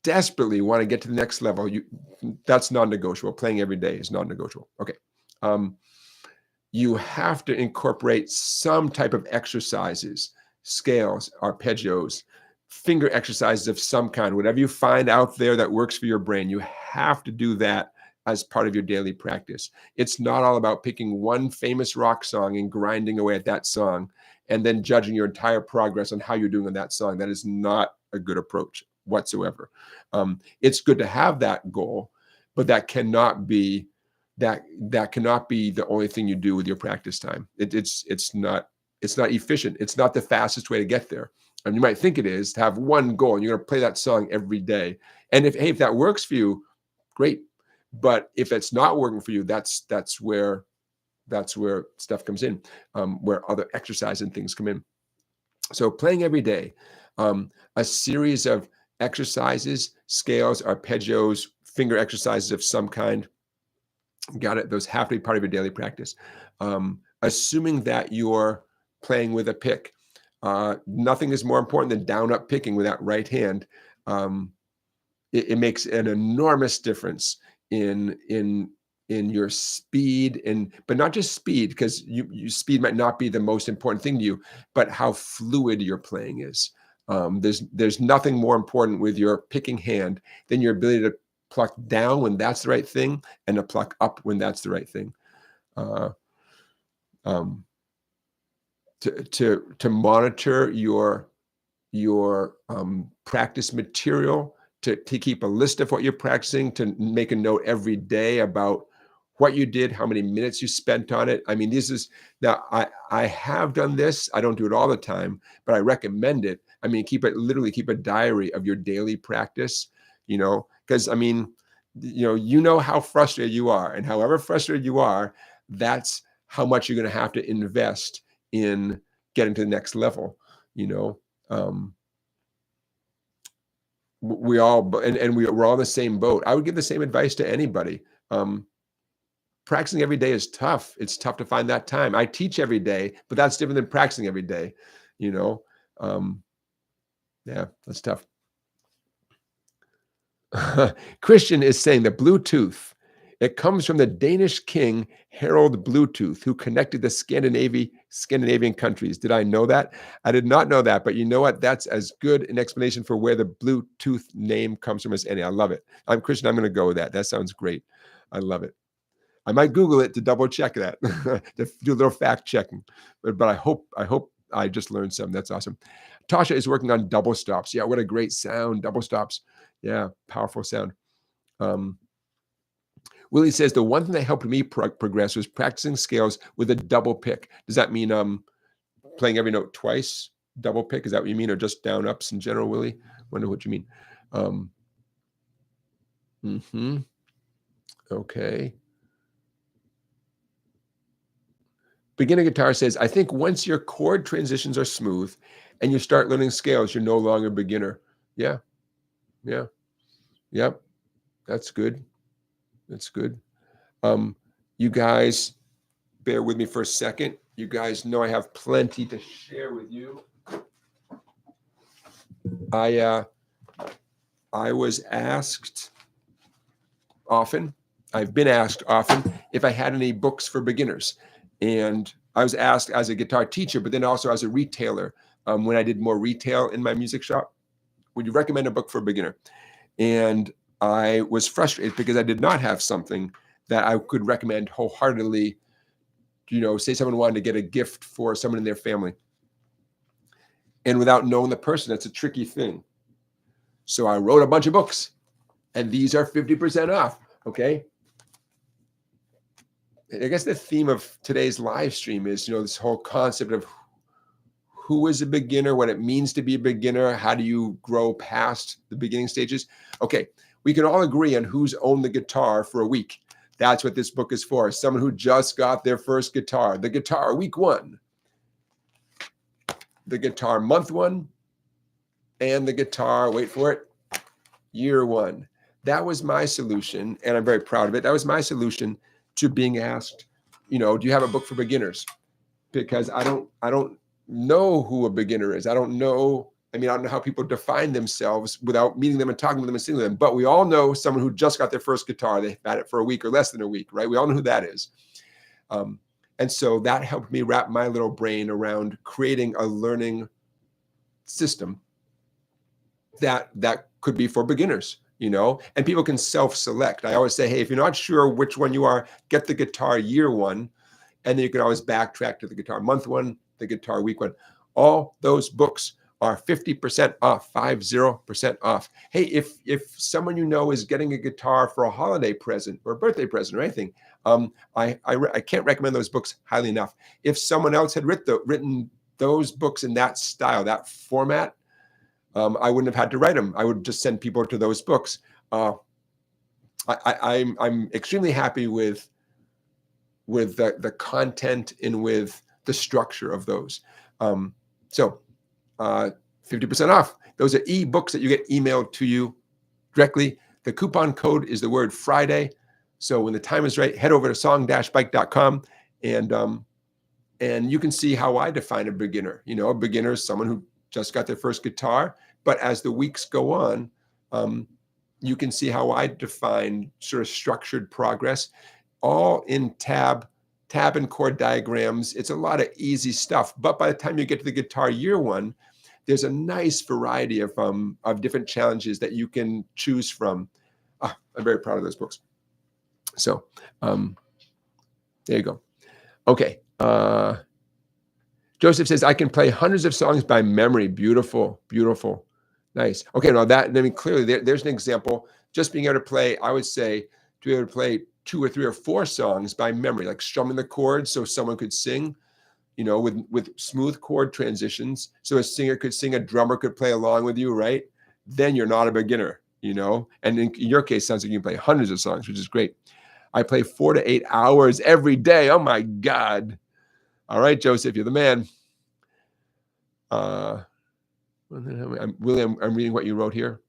desperately want to get to the next level, that's non-negotiable. Playing every day is non-negotiable. Okay. You have to incorporate some type of exercises, scales, arpeggios, finger exercises of some kind. Whatever you find out there that works for your brain, you have to do that as part of your daily practice. It's not all about picking one famous rock song and grinding away at that song and then judging your entire progress on how you're doing on that song. That is not a good approach whatsoever. It's good to have that goal, but that cannot be the only thing you do with your practice time. It's not efficient. It's not the fastest way to get there. And you might think it is to have one goal and you're going to play that song every day. And if that works for you, great. But if it's not working for you, that's where stuff comes in, where other exercise and things come in. So playing every day, a series of exercises, scales, arpeggios, finger exercises of some kind. Got it. Those have to be part of your daily practice. Assuming that you're playing with a pick, Nothing is more important than down-up picking with that right hand. It makes an enormous difference in your speed, but not just speed, because speed might not be the most important thing to you, but how fluid your playing is. There's nothing more important with your picking hand than your ability to pluck down when that's the right thing and to pluck up when that's the right thing. To monitor your practice material, to keep a list of what you're practicing, to make a note every day about what you did, how many minutes you spent on it. I mean, now I have done this. I don't do it all the time, but I recommend it. I mean, literally keep a diary of your daily practice, because I mean, you know how frustrated you are, and however frustrated you are, that's how much you're going to have to invest in getting to the next level. We're all in the same boat. I would give the same advice to anybody. Practicing every day is tough. It's tough to find that time. I teach every day, but that's different than practicing every day. Yeah, that's tough. Christian is saying the Bluetooth, it comes from the Danish king Harald Bluetooth, who connected the Scandinavian countries. Did I know that? I did not know that, but you know what? That's as good an explanation for where the Bluetooth name comes from as any. I love it. Christian, I'm going to go with that. That sounds great. I love it. I might Google it to double check that, to do a little fact checking. But I hope I just learned something. That's awesome. Tasha is working on double stops. Yeah, what a great sound, double stops. Yeah, powerful sound. Willie says the one thing that helped me progress was practicing scales with a double pick. Does that mean playing every note twice? Double pick? Is that what you mean, or just down ups in general, Willie? Wonder what you mean. Okay. Beginner Guitar says, I think once your chord transitions are smooth and you start learning scales, you're no longer a beginner. Yeah. Yep. That's good. You guys, bear with me for a second. You guys know I have plenty to share with you. I was asked often, I've been asked often, if I had any books for beginners. And I was asked as a guitar teacher, but then also as a retailer, when I did more retail in my music shop, would you recommend a book for a beginner? And I was frustrated because I did not have something that I could recommend wholeheartedly. Say someone wanted to get a gift for someone in their family, and without knowing the person, that's a tricky thing. So I wrote a bunch of books, and these are 50% off. Okay. I guess the theme of today's live stream is, this whole concept of who is a beginner, what it means to be a beginner, how do you grow past the beginning stages? Okay, we can all agree on who's owned the guitar for a week. That's what this book is for. Someone who just got their first guitar, the guitar week 1, the guitar month 1, and the guitar, wait for it, year 1. That was my solution, and I'm very proud of it. That was my solution to being asked, do you have a book for beginners? Because I don't know who a beginner is. I don't know how people define themselves without meeting them and talking to them and seeing them. But we all know someone who just got their first guitar. They've had it for a week or less than a week, right? We all know who that is. And so that helped me wrap my little brain around creating a learning system that could be for beginners, and people can self-select. I always say, hey, if you're not sure which one you are, get the guitar year 1, and then you can always backtrack to the guitar month 1, the guitar week 1. All those books are 50% off, 50% off. Hey, if someone is getting a guitar for a holiday present or a birthday present or anything, I can't recommend those books highly enough. If someone else had written those books in that style, that format, I wouldn't have had to write them. I would just send people to those books. I'm extremely happy with the content and with the structure of those. So 50% off. Those are e-books that you get emailed to you directly. The coupon code is the word Friday. So when the time is right, head over to song-bike.com and And you can see how I define a beginner. You know, a beginner is someone who just got their first guitar, but as the weeks go on, you can see how I define sort of structured progress, all in tab and chord diagrams. It's a lot of easy stuff. But by the time you get to the guitar year one, there's a nice variety of different challenges that you can choose from. I'm very proud of those books. So there you go. Okay. Joseph says, I can play hundreds of songs by memory. Beautiful, beautiful. Nice. Okay, now that, I mean, clearly there's an example. Just being able to play, I would say, to be able to play 2 or 3 or 4 songs by memory, like strumming the chords so someone could sing, you know, with smooth chord transitions. So a singer could sing, a drummer could play along with you, right? Then you're not a beginner, you know? And in your case, it sounds like you can play hundreds of songs, which is great. I play 4 to 8 hours every day. Oh my God. All right, Joseph, you're the man. William, I'm reading what you wrote here.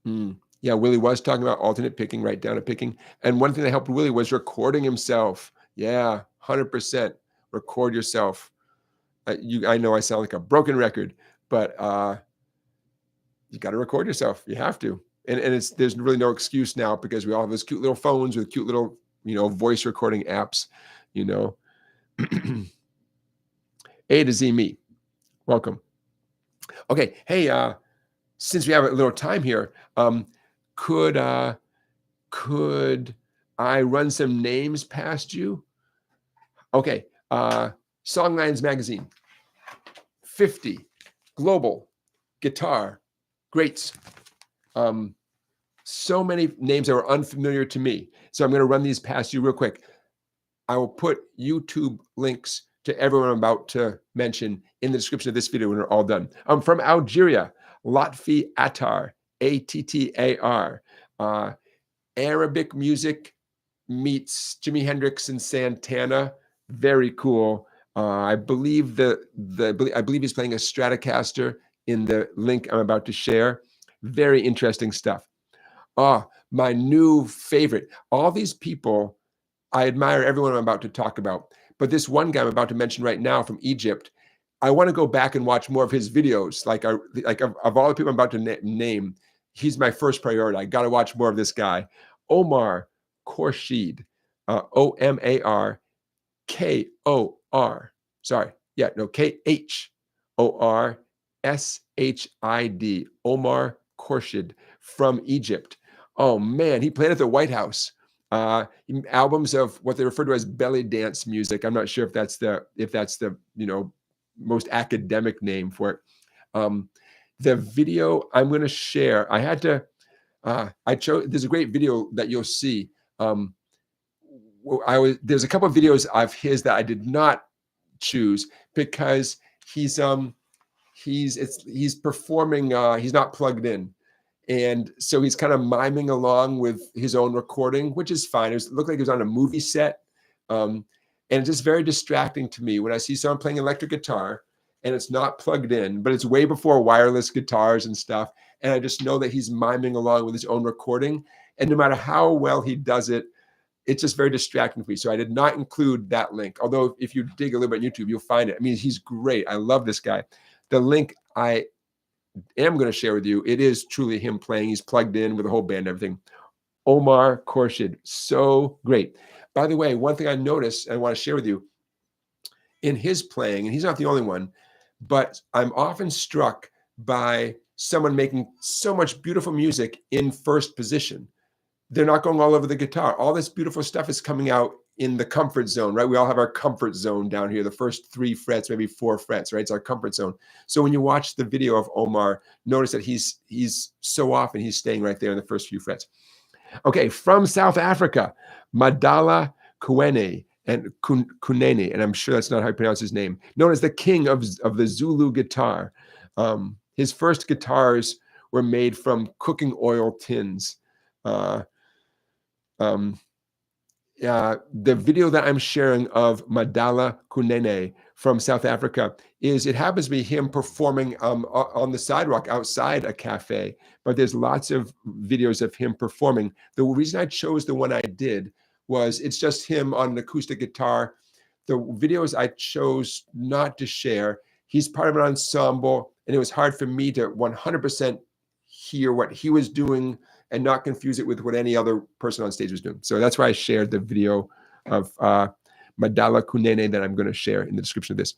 Yeah, Willie was talking about alternate picking, right down to picking. And one thing that helped Willie was recording himself. Yeah, 100%. Record yourself. I know I sound like a broken record, but you got to record yourself. You have to. And there's really no excuse now because we all have those cute little phones with cute little, you know, voice recording apps, you know. A to Z me. Welcome. Okay. Hey, since we have a little time here, could I run some names past you? Okay. Songlines magazine. 50 global guitar greats. So many names that were unfamiliar to me. So I'm going to run these past you real quick. I will put YouTube links to everyone I'm about to mention in the description of this video when we're all done. I'm from Algeria, Lotfi Attar, Attar. Arabic music meets Jimi Hendrix and Santana. Very cool. I believe he's playing a Stratocaster in the link I'm about to share. Very interesting stuff. My new favorite. All these people, I admire everyone I'm about to talk about. But this one guy I'm about to mention right now from Egypt, I want to go back and watch more of his videos. Like of all the people I'm about to name, he's my first priority. I got to watch more of this guy. Omar Khorshid, Omarkor. Sorry. Yeah, no, Khorshid. Omar Khorshid from Egypt. Oh man, he played at the White House. Albums of what they refer to as belly dance music. I'm not sure if that's the you know, most academic name for it. The video I'm going to share, I had to I chose, there's a great video that you'll see. There's a couple of videos of his that I did not choose because he's performing, he's not plugged in. And so he's kind of miming along with his own recording, which is fine. It looked like he was on a movie set. And it's just very distracting to me when I see someone playing electric guitar and it's not plugged in, but it's way before wireless guitars and stuff. And I just know that he's miming along with his own recording. And no matter how well he does it, it's just very distracting for me. So I did not include that link. Although if you dig a little bit on YouTube, you'll find it. I mean, he's great. I love this guy. The link I am going to share with you, it is truly him playing. He's plugged in with the whole band and everything. Omar Khorshid, so great. By the way, one thing I noticed and I want to share with you, in his playing, and he's not the only one, but I'm often struck by someone making so much beautiful music in first position. They're not going all over the guitar. All this beautiful stuff is coming out in the comfort zone, right? We all have our comfort zone down here, the first 3 frets, maybe 4 frets, right? It's our comfort zone. So when you watch the video of Omar, notice that he's so often he's staying right there in the first few frets. Okay, from South Africa, Madala Kunene, and I'm sure that's not how you pronounce his name, known as the king of the Zulu guitar. His first guitars were made from cooking oil tins. The video that I'm sharing of Madala Kunene from South Africa it happens to be him performing on the sidewalk outside a cafe, but there's lots of videos of him performing. The reason I chose the one I did it's just him on an acoustic guitar. The videos I chose not to share. He's part of an ensemble, and it was hard for me to 100% hear what he was doing and not confuse it with what any other person on stage was doing. So that's why I shared the video of Madala Kunene that I'm going to share in the description of this.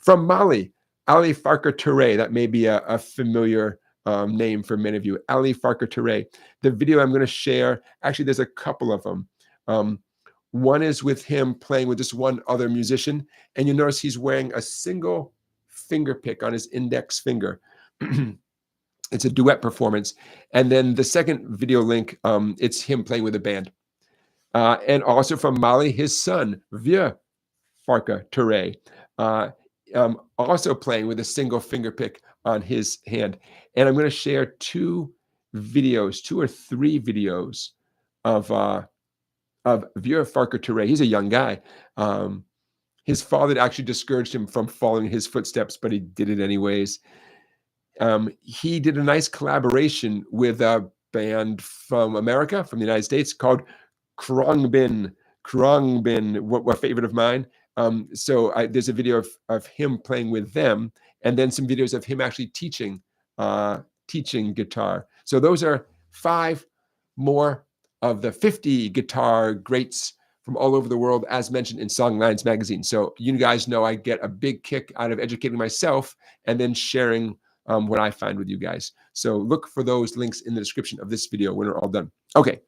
From Mali, Ali Farka Touré. That may be a familiar name for many of you. Ali Farka Touré. The video I'm going to share, actually, there's a couple of them. One is with him playing with just one other musician, and you notice he's wearing a single finger pick on his index finger. It's a duet performance. And then the second video link, it's him playing with a band. And also from Mali, his son, Vieux Farka Touré, also playing with a single finger pick on his hand. And I'm going to share two or three videos of Vieux Farka Touré. He's a young guy. His father actually discouraged him from following his footsteps, but he did it anyways. He did a nice collaboration with a band from America, from the United States, called Khruangbin, what a favorite of mine. So there's a video of him playing with them, and then some videos of him actually teaching guitar. So those are 5 more of the 50 guitar greats from all over the world, as mentioned in Songlines magazine. So you guys know I get a big kick out of educating myself and then sharing what I find with you guys. So look for those links in the description of this video when we're all done. Okay.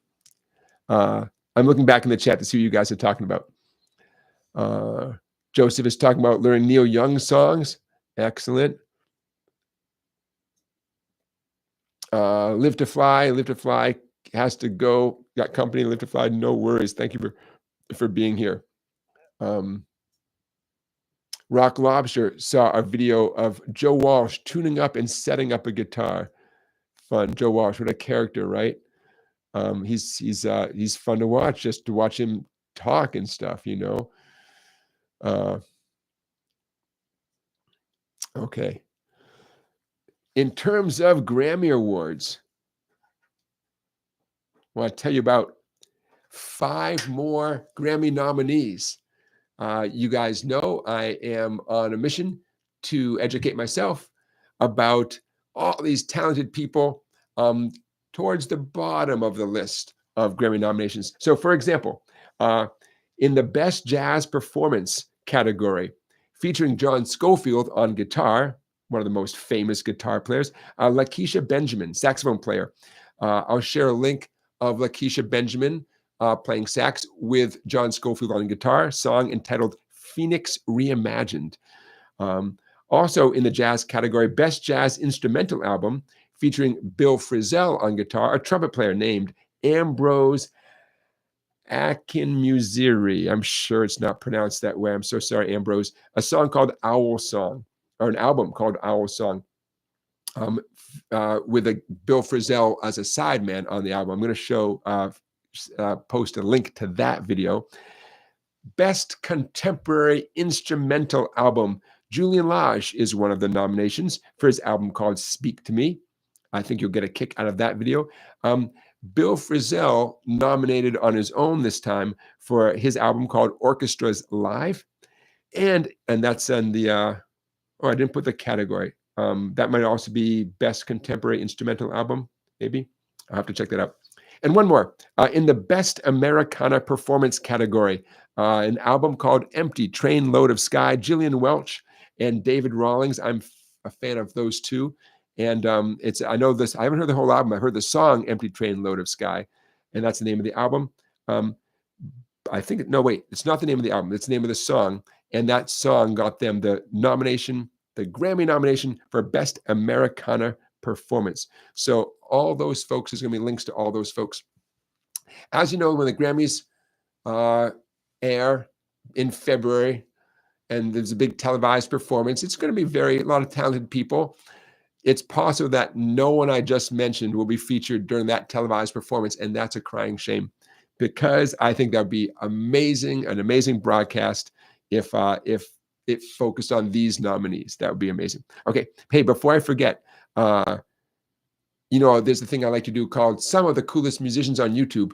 I'm looking back in the chat to see what you guys are talking about. Joseph is talking about learning Neil Young songs. Excellent. Live to Fly has to go. Got company, Live to Fly. No worries. Thank you for being here. Rock Lobster saw a video of Joe Walsh tuning up and setting up a guitar. Fun. Joe Walsh, what a character, right? He's fun to watch, just to watch him talk and stuff, you know. Okay. In terms of Grammy Awards, I want to tell you about 5 more Grammy nominees. You guys know I am on a mission to educate myself about all these talented people towards the bottom of the list of Grammy nominations. So, for example, in the Best Jazz Performance category, featuring John Scofield on guitar, one of the most famous guitar players, Lakeisha Benjamin, saxophone player. I'll share a link of Lakeisha Benjamin playing sax with John Scofield on guitar, song entitled Phoenix Reimagined. Also in the jazz category, Best Jazz Instrumental Album, featuring Bill Frisell on guitar, a trumpet player named Ambrose Akinmusiri. I'm sure it's not pronounced that way. I'm so sorry, Ambrose. A song called Owl Song, or an album called Owl Song, with a Bill Frisell as a sideman on the album. I'm going to post a link to that video. Best Contemporary Instrumental Album, Julian Lage is one of the nominations for his album called Speak to Me. I think you'll get a kick out of that video. Bill Frisell nominated on his own this time for his album called Orchestras Live. And that's in the, I didn't put the category. That might also be Best Contemporary Instrumental Album, maybe. I'll have to check that out. And one more. In the Best Americana Performance category, an album called Empty, Train Load of Sky, Gillian Welch and David Rawlings. I'm a fan of those two. And I know this, I haven't heard the whole album. I heard the song Empty Train Load of Sky, and that's the name of the album. I think, no, wait, it's not the name of the album. It's the name of the song. And that song got them the nomination, the Grammy nomination for Best Americana Performance. So all those folks, there's going to be links to all those folks. As you know, when the Grammys air in February, and there's a big televised performance, it's going to be a lot of talented people. It's possible that no one I just mentioned will be featured during that televised performance, and that's a crying shame, because I think that would be an amazing broadcast if it focused on these nominees. That would be amazing. Okay, hey, before I forget, there's a thing I like to do called Some of the Coolest Musicians on YouTube.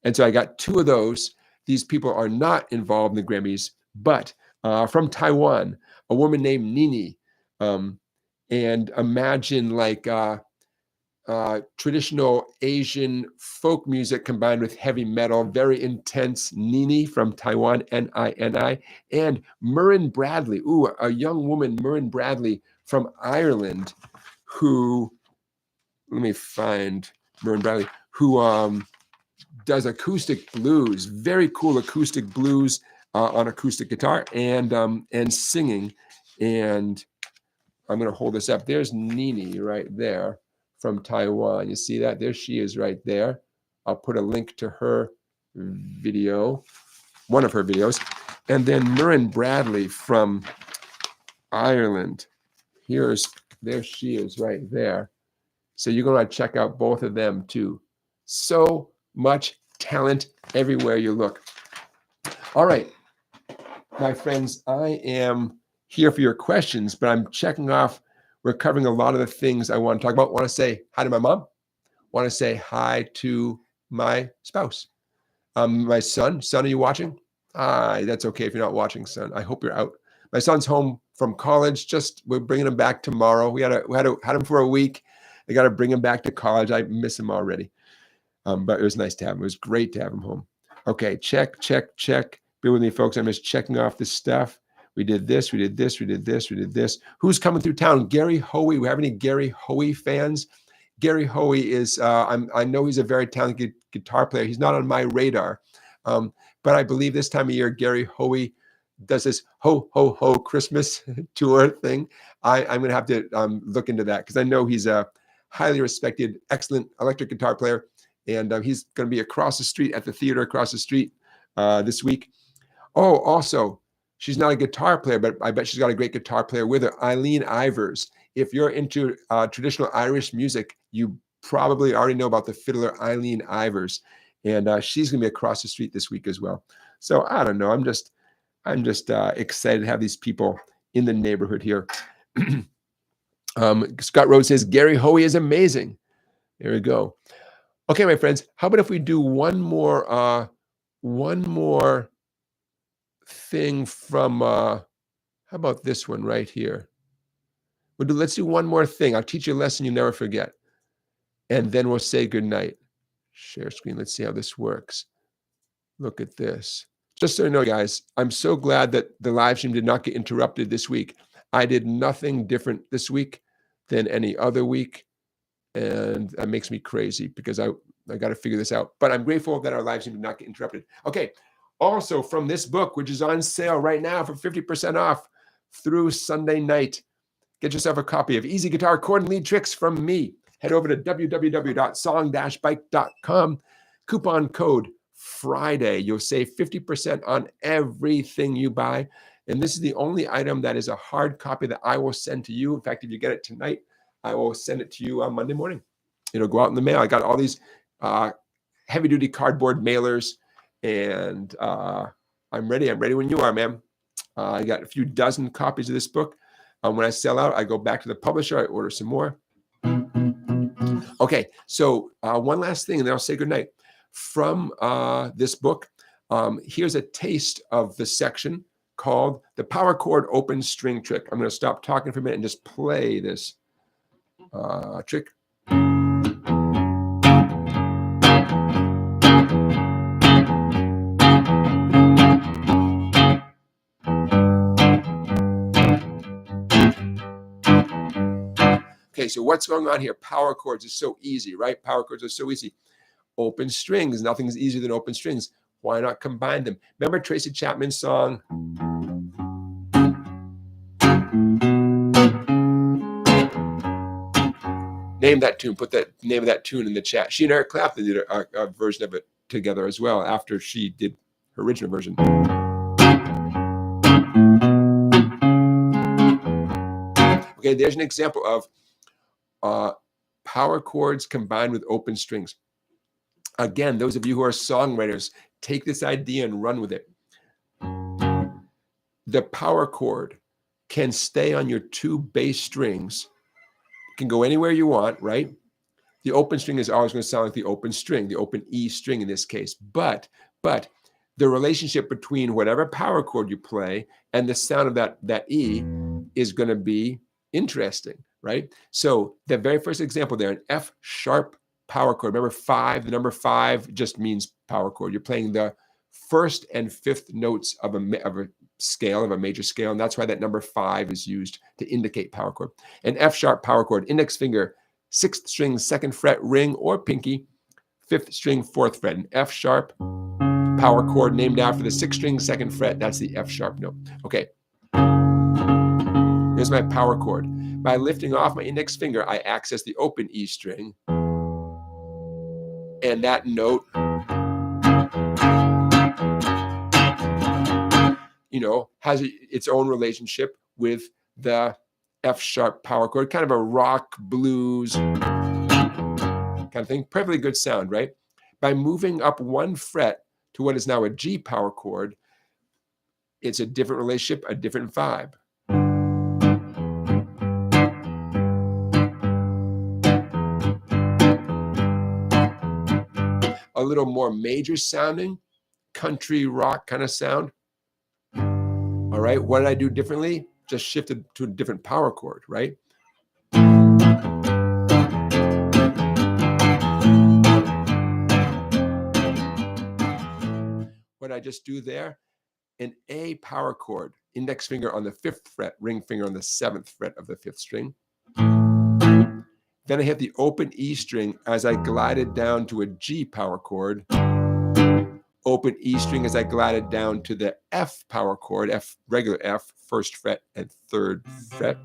And so I got 2 of those. These people are not involved in the Grammys, but from Taiwan, a woman named Nini. And imagine like traditional Asian folk music combined with heavy metal, very intense. Nini from Taiwan, Nini, and Murrin Bradley. Ooh, a young woman, Murrin Bradley from Ireland, who, let me find Murrin Bradley, who does acoustic blues, very cool acoustic blues on acoustic guitar and singing. And I'm going to hold this up. There's Nini right there from Taiwan. You see that? There she is right there. I'll put a link to her video, one of her videos. And then Murrin Bradley from Ireland. There she is right there. So you're going to check out both of them too. So much talent everywhere you look. All right, my friends, I am here for your questions, but I'm checking off. We're covering a lot of the things I want to talk about. Want to say hi to my mom. Want to say hi to my spouse. My son. Son, are you watching? That's okay if you're not watching, son. I hope you're out. My son's home from college. We're bringing him back tomorrow. We had him for a week. I got to bring him back to college. I miss him already. But it was nice to have him. It was great to have him home. Okay, check. Bear with me, folks. I'm just checking off this stuff. We did this. Who's coming through town? Gary Hoey. We have any Gary Hoey fans? Gary Hoey is, I know he's a very talented guitar player. He's not on my radar. But I believe this time of year, Gary Hoey does this ho, ho, ho Christmas tour thing. I'm going to have to look into that because I know he's a highly respected, excellent electric guitar player. And he's going to be across the street at the theater across the street this week. Oh, also, she's not a guitar player, but I bet she's got a great guitar player with her, Eileen Ivers. If you're into traditional Irish music, you probably already know about the fiddler Eileen Ivers. And she's going to be across the street this week as well. So I don't know. I'm just excited to have these people in the neighborhood here. Scott Rhodes says, Gary Hoey is amazing. There we go. Okay, my friends, how about if we do one more thing from, how about this one right here? Let's do one more thing. I'll teach you a lesson you never forget. And then we'll say goodnight. Share screen. Let's see how this works. Look at this. Just so you know, guys, I'm so glad that the live stream did not get interrupted this week. I did nothing different this week than any other week. And that makes me crazy because I got to figure this out. But I'm grateful that our live stream did not get interrupted. Okay. Also from this book, which is on sale right now for 50% off through Sunday night, get yourself a copy of Easy Guitar Chord and Lead Tricks from me. Head over to www.song-bike.com. Coupon code Friday. You'll save 50% on everything you buy. And this is the only item that is a hard copy that I will send to you. In fact, if you get it tonight, I will send it to you on Monday morning. It'll go out in the mail. I got all these heavy-duty cardboard mailers, and I'm ready. I'm ready when you are, ma'am. I got a few dozen copies of this book. When I sell out, I go back to the publisher. I order some more. Okay, so one last thing, and then I'll say goodnight. From this book, here's a taste of the section called the Power Chord Open String Trick. I'm going to stop talking for a minute and just play this trick. Okay, so what's going on here? Power chords is so easy, right? Power chords are so easy. Open strings, nothing's easier than open strings. Why not combine them? Remember Tracy Chapman's song? Name that tune. Put that name of that tune in the chat. She and Eric Clapton did a version of it together as well after she did her original version. Okay, there's an example of power chords combined with open strings. Again, those of you who are songwriters, take this idea and run with it. The power chord can stay on your 2 bass strings. It can go anywhere you want, right? The open string is always going to sound like the open string, the open E string in this case. But the relationship between whatever power chord you play and the sound of that E is going to be interesting, right? So the very first example there, an F sharp power chord. Remember 5, the number 5 just means power chord. You're playing the first and fifth notes of a scale, of a major scale, and that's why that number 5 is used to indicate power chord. An F sharp power chord, index finger, 6th string, 2nd fret, ring or pinky, 5th string, 4th fret, an F sharp power chord named after the 6th string, 2nd fret. That's the F sharp note. Okay. Here's my power chord. By lifting off my index finger, I access the open E string. And that note, you know, has its own relationship with the F sharp power chord, kind of a rock blues kind of thing. Perfectly good sound, right? By moving up 1 fret to what is now a G power chord, it's a different relationship, a different vibe. A little more major sounding, country rock kind of sound. All right, what did I do differently? Just shifted to a different power chord, right? What did I just do there? An A power chord, index finger on the 5th fret, ring finger on the 7th fret of the 5th string. Then I hit the open E string as I glided down to a G power chord. Open E string as I glided down to the F power chord, F, regular F, 1st fret and 3rd fret.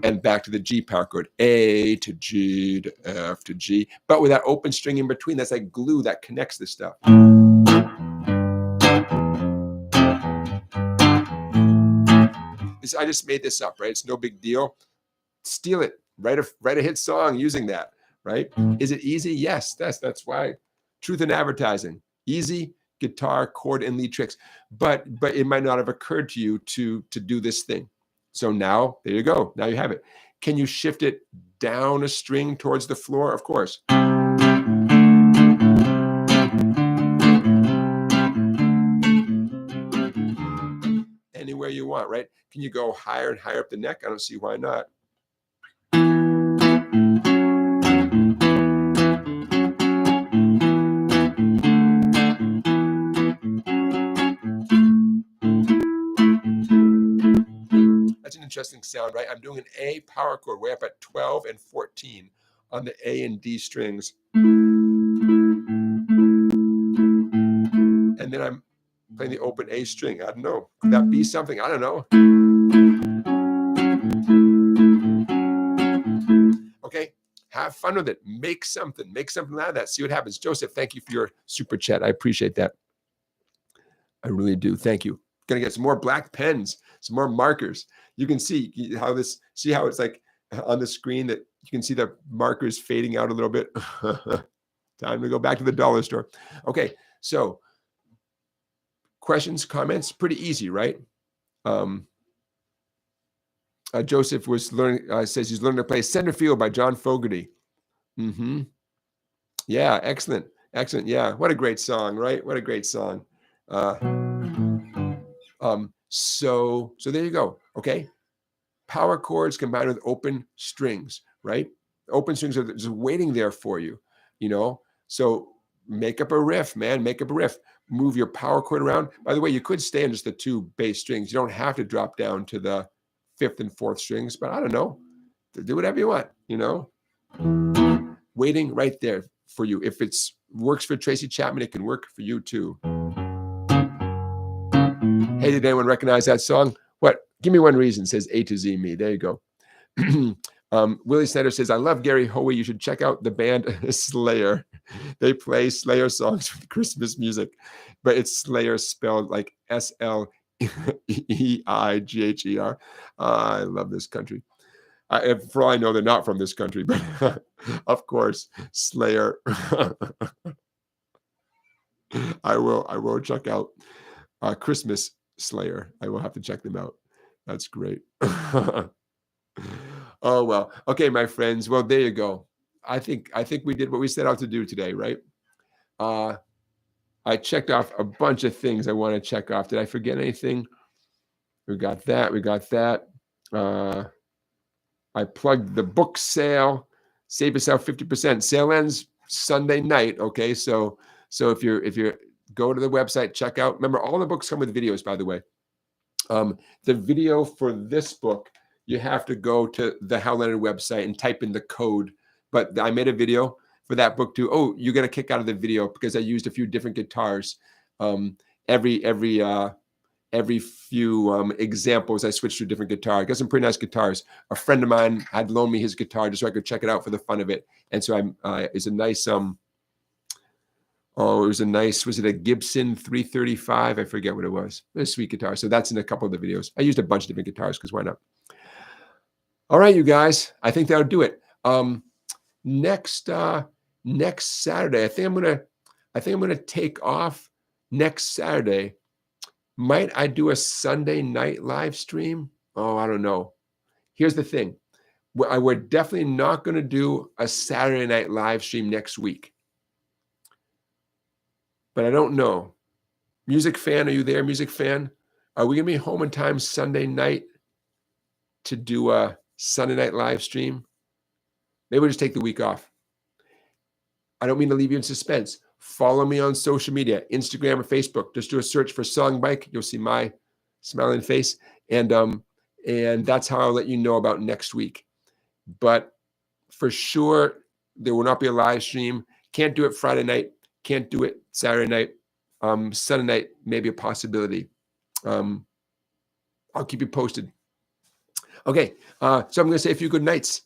And back to the G power chord, A to G to F to G, but with that open string in between. That's like glue that connects this stuff. I just made this up, right? It's no big deal. Steal it. Write a hit song using that, right? Is it easy? Yes, that's why. Truth in advertising. Easy guitar chord and lead tricks. But it might not have occurred to you to do this thing. So now, there you go. Now you have it. Can you shift it down a string towards the floor? Of course. Anywhere you want, right? Can you go higher and higher up the neck? I don't see why not. That's an interesting sound, right? I'm doing an A power chord way up at 12 and 14 on the A and D strings. And then I'm playing the open A string. I don't know. Could that be something? I don't know. Okay. Have fun with it. Make something out of that. See what happens. Joseph, thank you for your super chat. I appreciate that. I really do. Thank you. Gonna get some more black pens, some more markers. You can see how it's like on the screen that you can see the markers fading out a little bit. Time to go back to the dollar store. Okay, so questions, comments, pretty easy, right? Joseph was learning, says he's learning to play Center Field by John Fogerty. Yeah, excellent. Yeah, what a great song, right? What a great song. So there you go. Okay. Power chords combined with open strings, right? Open strings are just waiting there for you, you know? So make up a riff, man. Make up a riff. Move your power chord around. By the way, you could stay on just the 2 bass strings. You don't have to drop down to the 5th and 4th strings, but I don't know. Do whatever you want, you know? Waiting right there for you. If it works for Tracy Chapman, it can work for you too. Hey, did anyone recognize that song? What? Give me one reason, says A to Z me. There you go. Willie Snyder says, I love Gary Hoey. You should check out the band Slayer. They play Slayer songs with Christmas music, but it's Slayer spelled like Sleigher. I love this country. For all I know, they're not from this country, but of course, Slayer. I will check out Christmas Slayer. I will have to check them out. That's great. Oh, well. Okay, my friends. Well, there you go. I think we did what we set out to do today, right? I checked off a bunch of things I want to check off. Did I forget anything? We got that. We got that. I plugged the book sale. Save yourself 50%. Sale ends Sunday night. Okay, so if you go to the website, check out. Remember, all the books come with videos, by the way. The video for this book, you have to go to the Hal Leonard website and type in the code. But I made a video for that book too. Oh, you get a kick out of the video because I used a few different guitars. Every few examples, I switched to a different guitar. I got some pretty nice guitars. A friend of mine had loaned me his guitar just so I could check it out for the fun of it. And so it's a nice was it a Gibson 335? I forget what it was. It was a sweet guitar. So that's in a couple of the videos. I used a bunch of different guitars because why not? All right, you guys. I think that'll do it. Next Saturday, I think I'm gonna take off next Saturday. Might I do a Sunday night live stream? Oh, I don't know. Here's the thing. We're definitely not going to do a Saturday night live stream next week. But I don't know. Music fan, are you there, music fan? Are we going to be home in time Sunday night to do a Sunday night live stream? Maybe we'll just take the week off. I don't mean to leave you in suspense. Follow me on social media, Instagram or Facebook. Just do a search for SongBike. You'll see my smiling face. And that's how I'll let you know about next week. But for sure, there will not be a live stream. Can't do it Friday night. Can't do it Saturday night. Sunday night, maybe a possibility. I'll keep you posted. Okay, so I'm going to say a few good nights.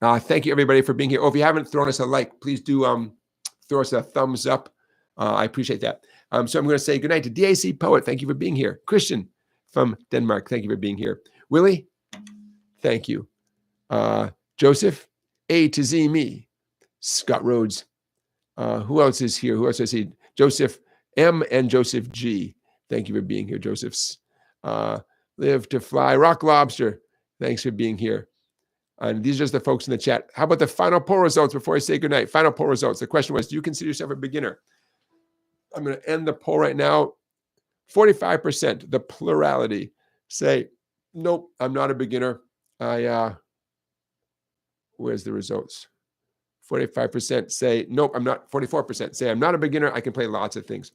Thank you, everybody, for being here. Oh, if you haven't thrown us a like, please do throw us a thumbs up. I appreciate that. So I'm going to say good night to DAC Poet. Thank you for being here. Christian from Denmark. Thank you for being here. Willie, thank you. Joseph, A to Z me. Scott Rhodes. Who else is here? Who else I see? Joseph M and Joseph G. Thank you for being here, Josephs. Live to Fly. Rock Lobster. Thanks for being here. And these are just the folks in the chat. How about the final poll results before I say goodnight? Final poll results. The question was, do you consider yourself a beginner? I'm going to end the poll right now. 45%, the plurality, say, nope, I'm not a beginner. Where's the results? 45% say, nope, I'm not. 44% say, I'm not a beginner. I can play lots of things.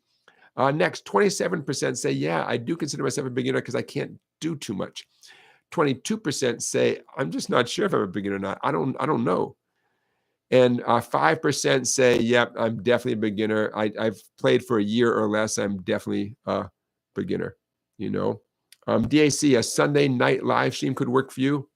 Next, 27% say, yeah, I do consider myself a beginner because I can't do too much. 22% say, I'm just not sure if I'm a beginner or not. I don't know. And 5% say, yep, I'm definitely a beginner. I've played for a year or less. I'm definitely a beginner, you know. DAC, a Sunday night live stream could work for you.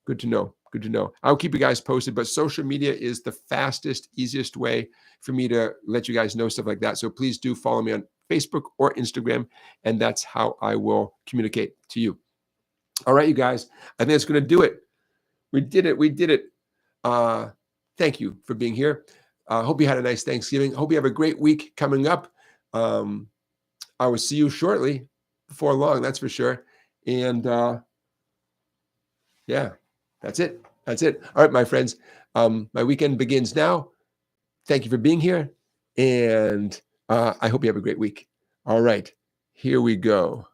Good to know. Good to know. I'll keep you guys posted, but social media is the fastest, easiest way for me to let you guys know stuff like that. So please do follow me on Facebook or Instagram, and that's how I will communicate to you. All right, you guys, I think that's going to do it. We did it. We did it. Thank you for being here. Hope you had a nice Thanksgiving. Hope you have a great week coming up. I will see you shortly, before long, that's for sure. And yeah, that's it. That's it. All right, my friends. My weekend begins now. Thank you for being here. And I hope you have a great week. All right, here we go.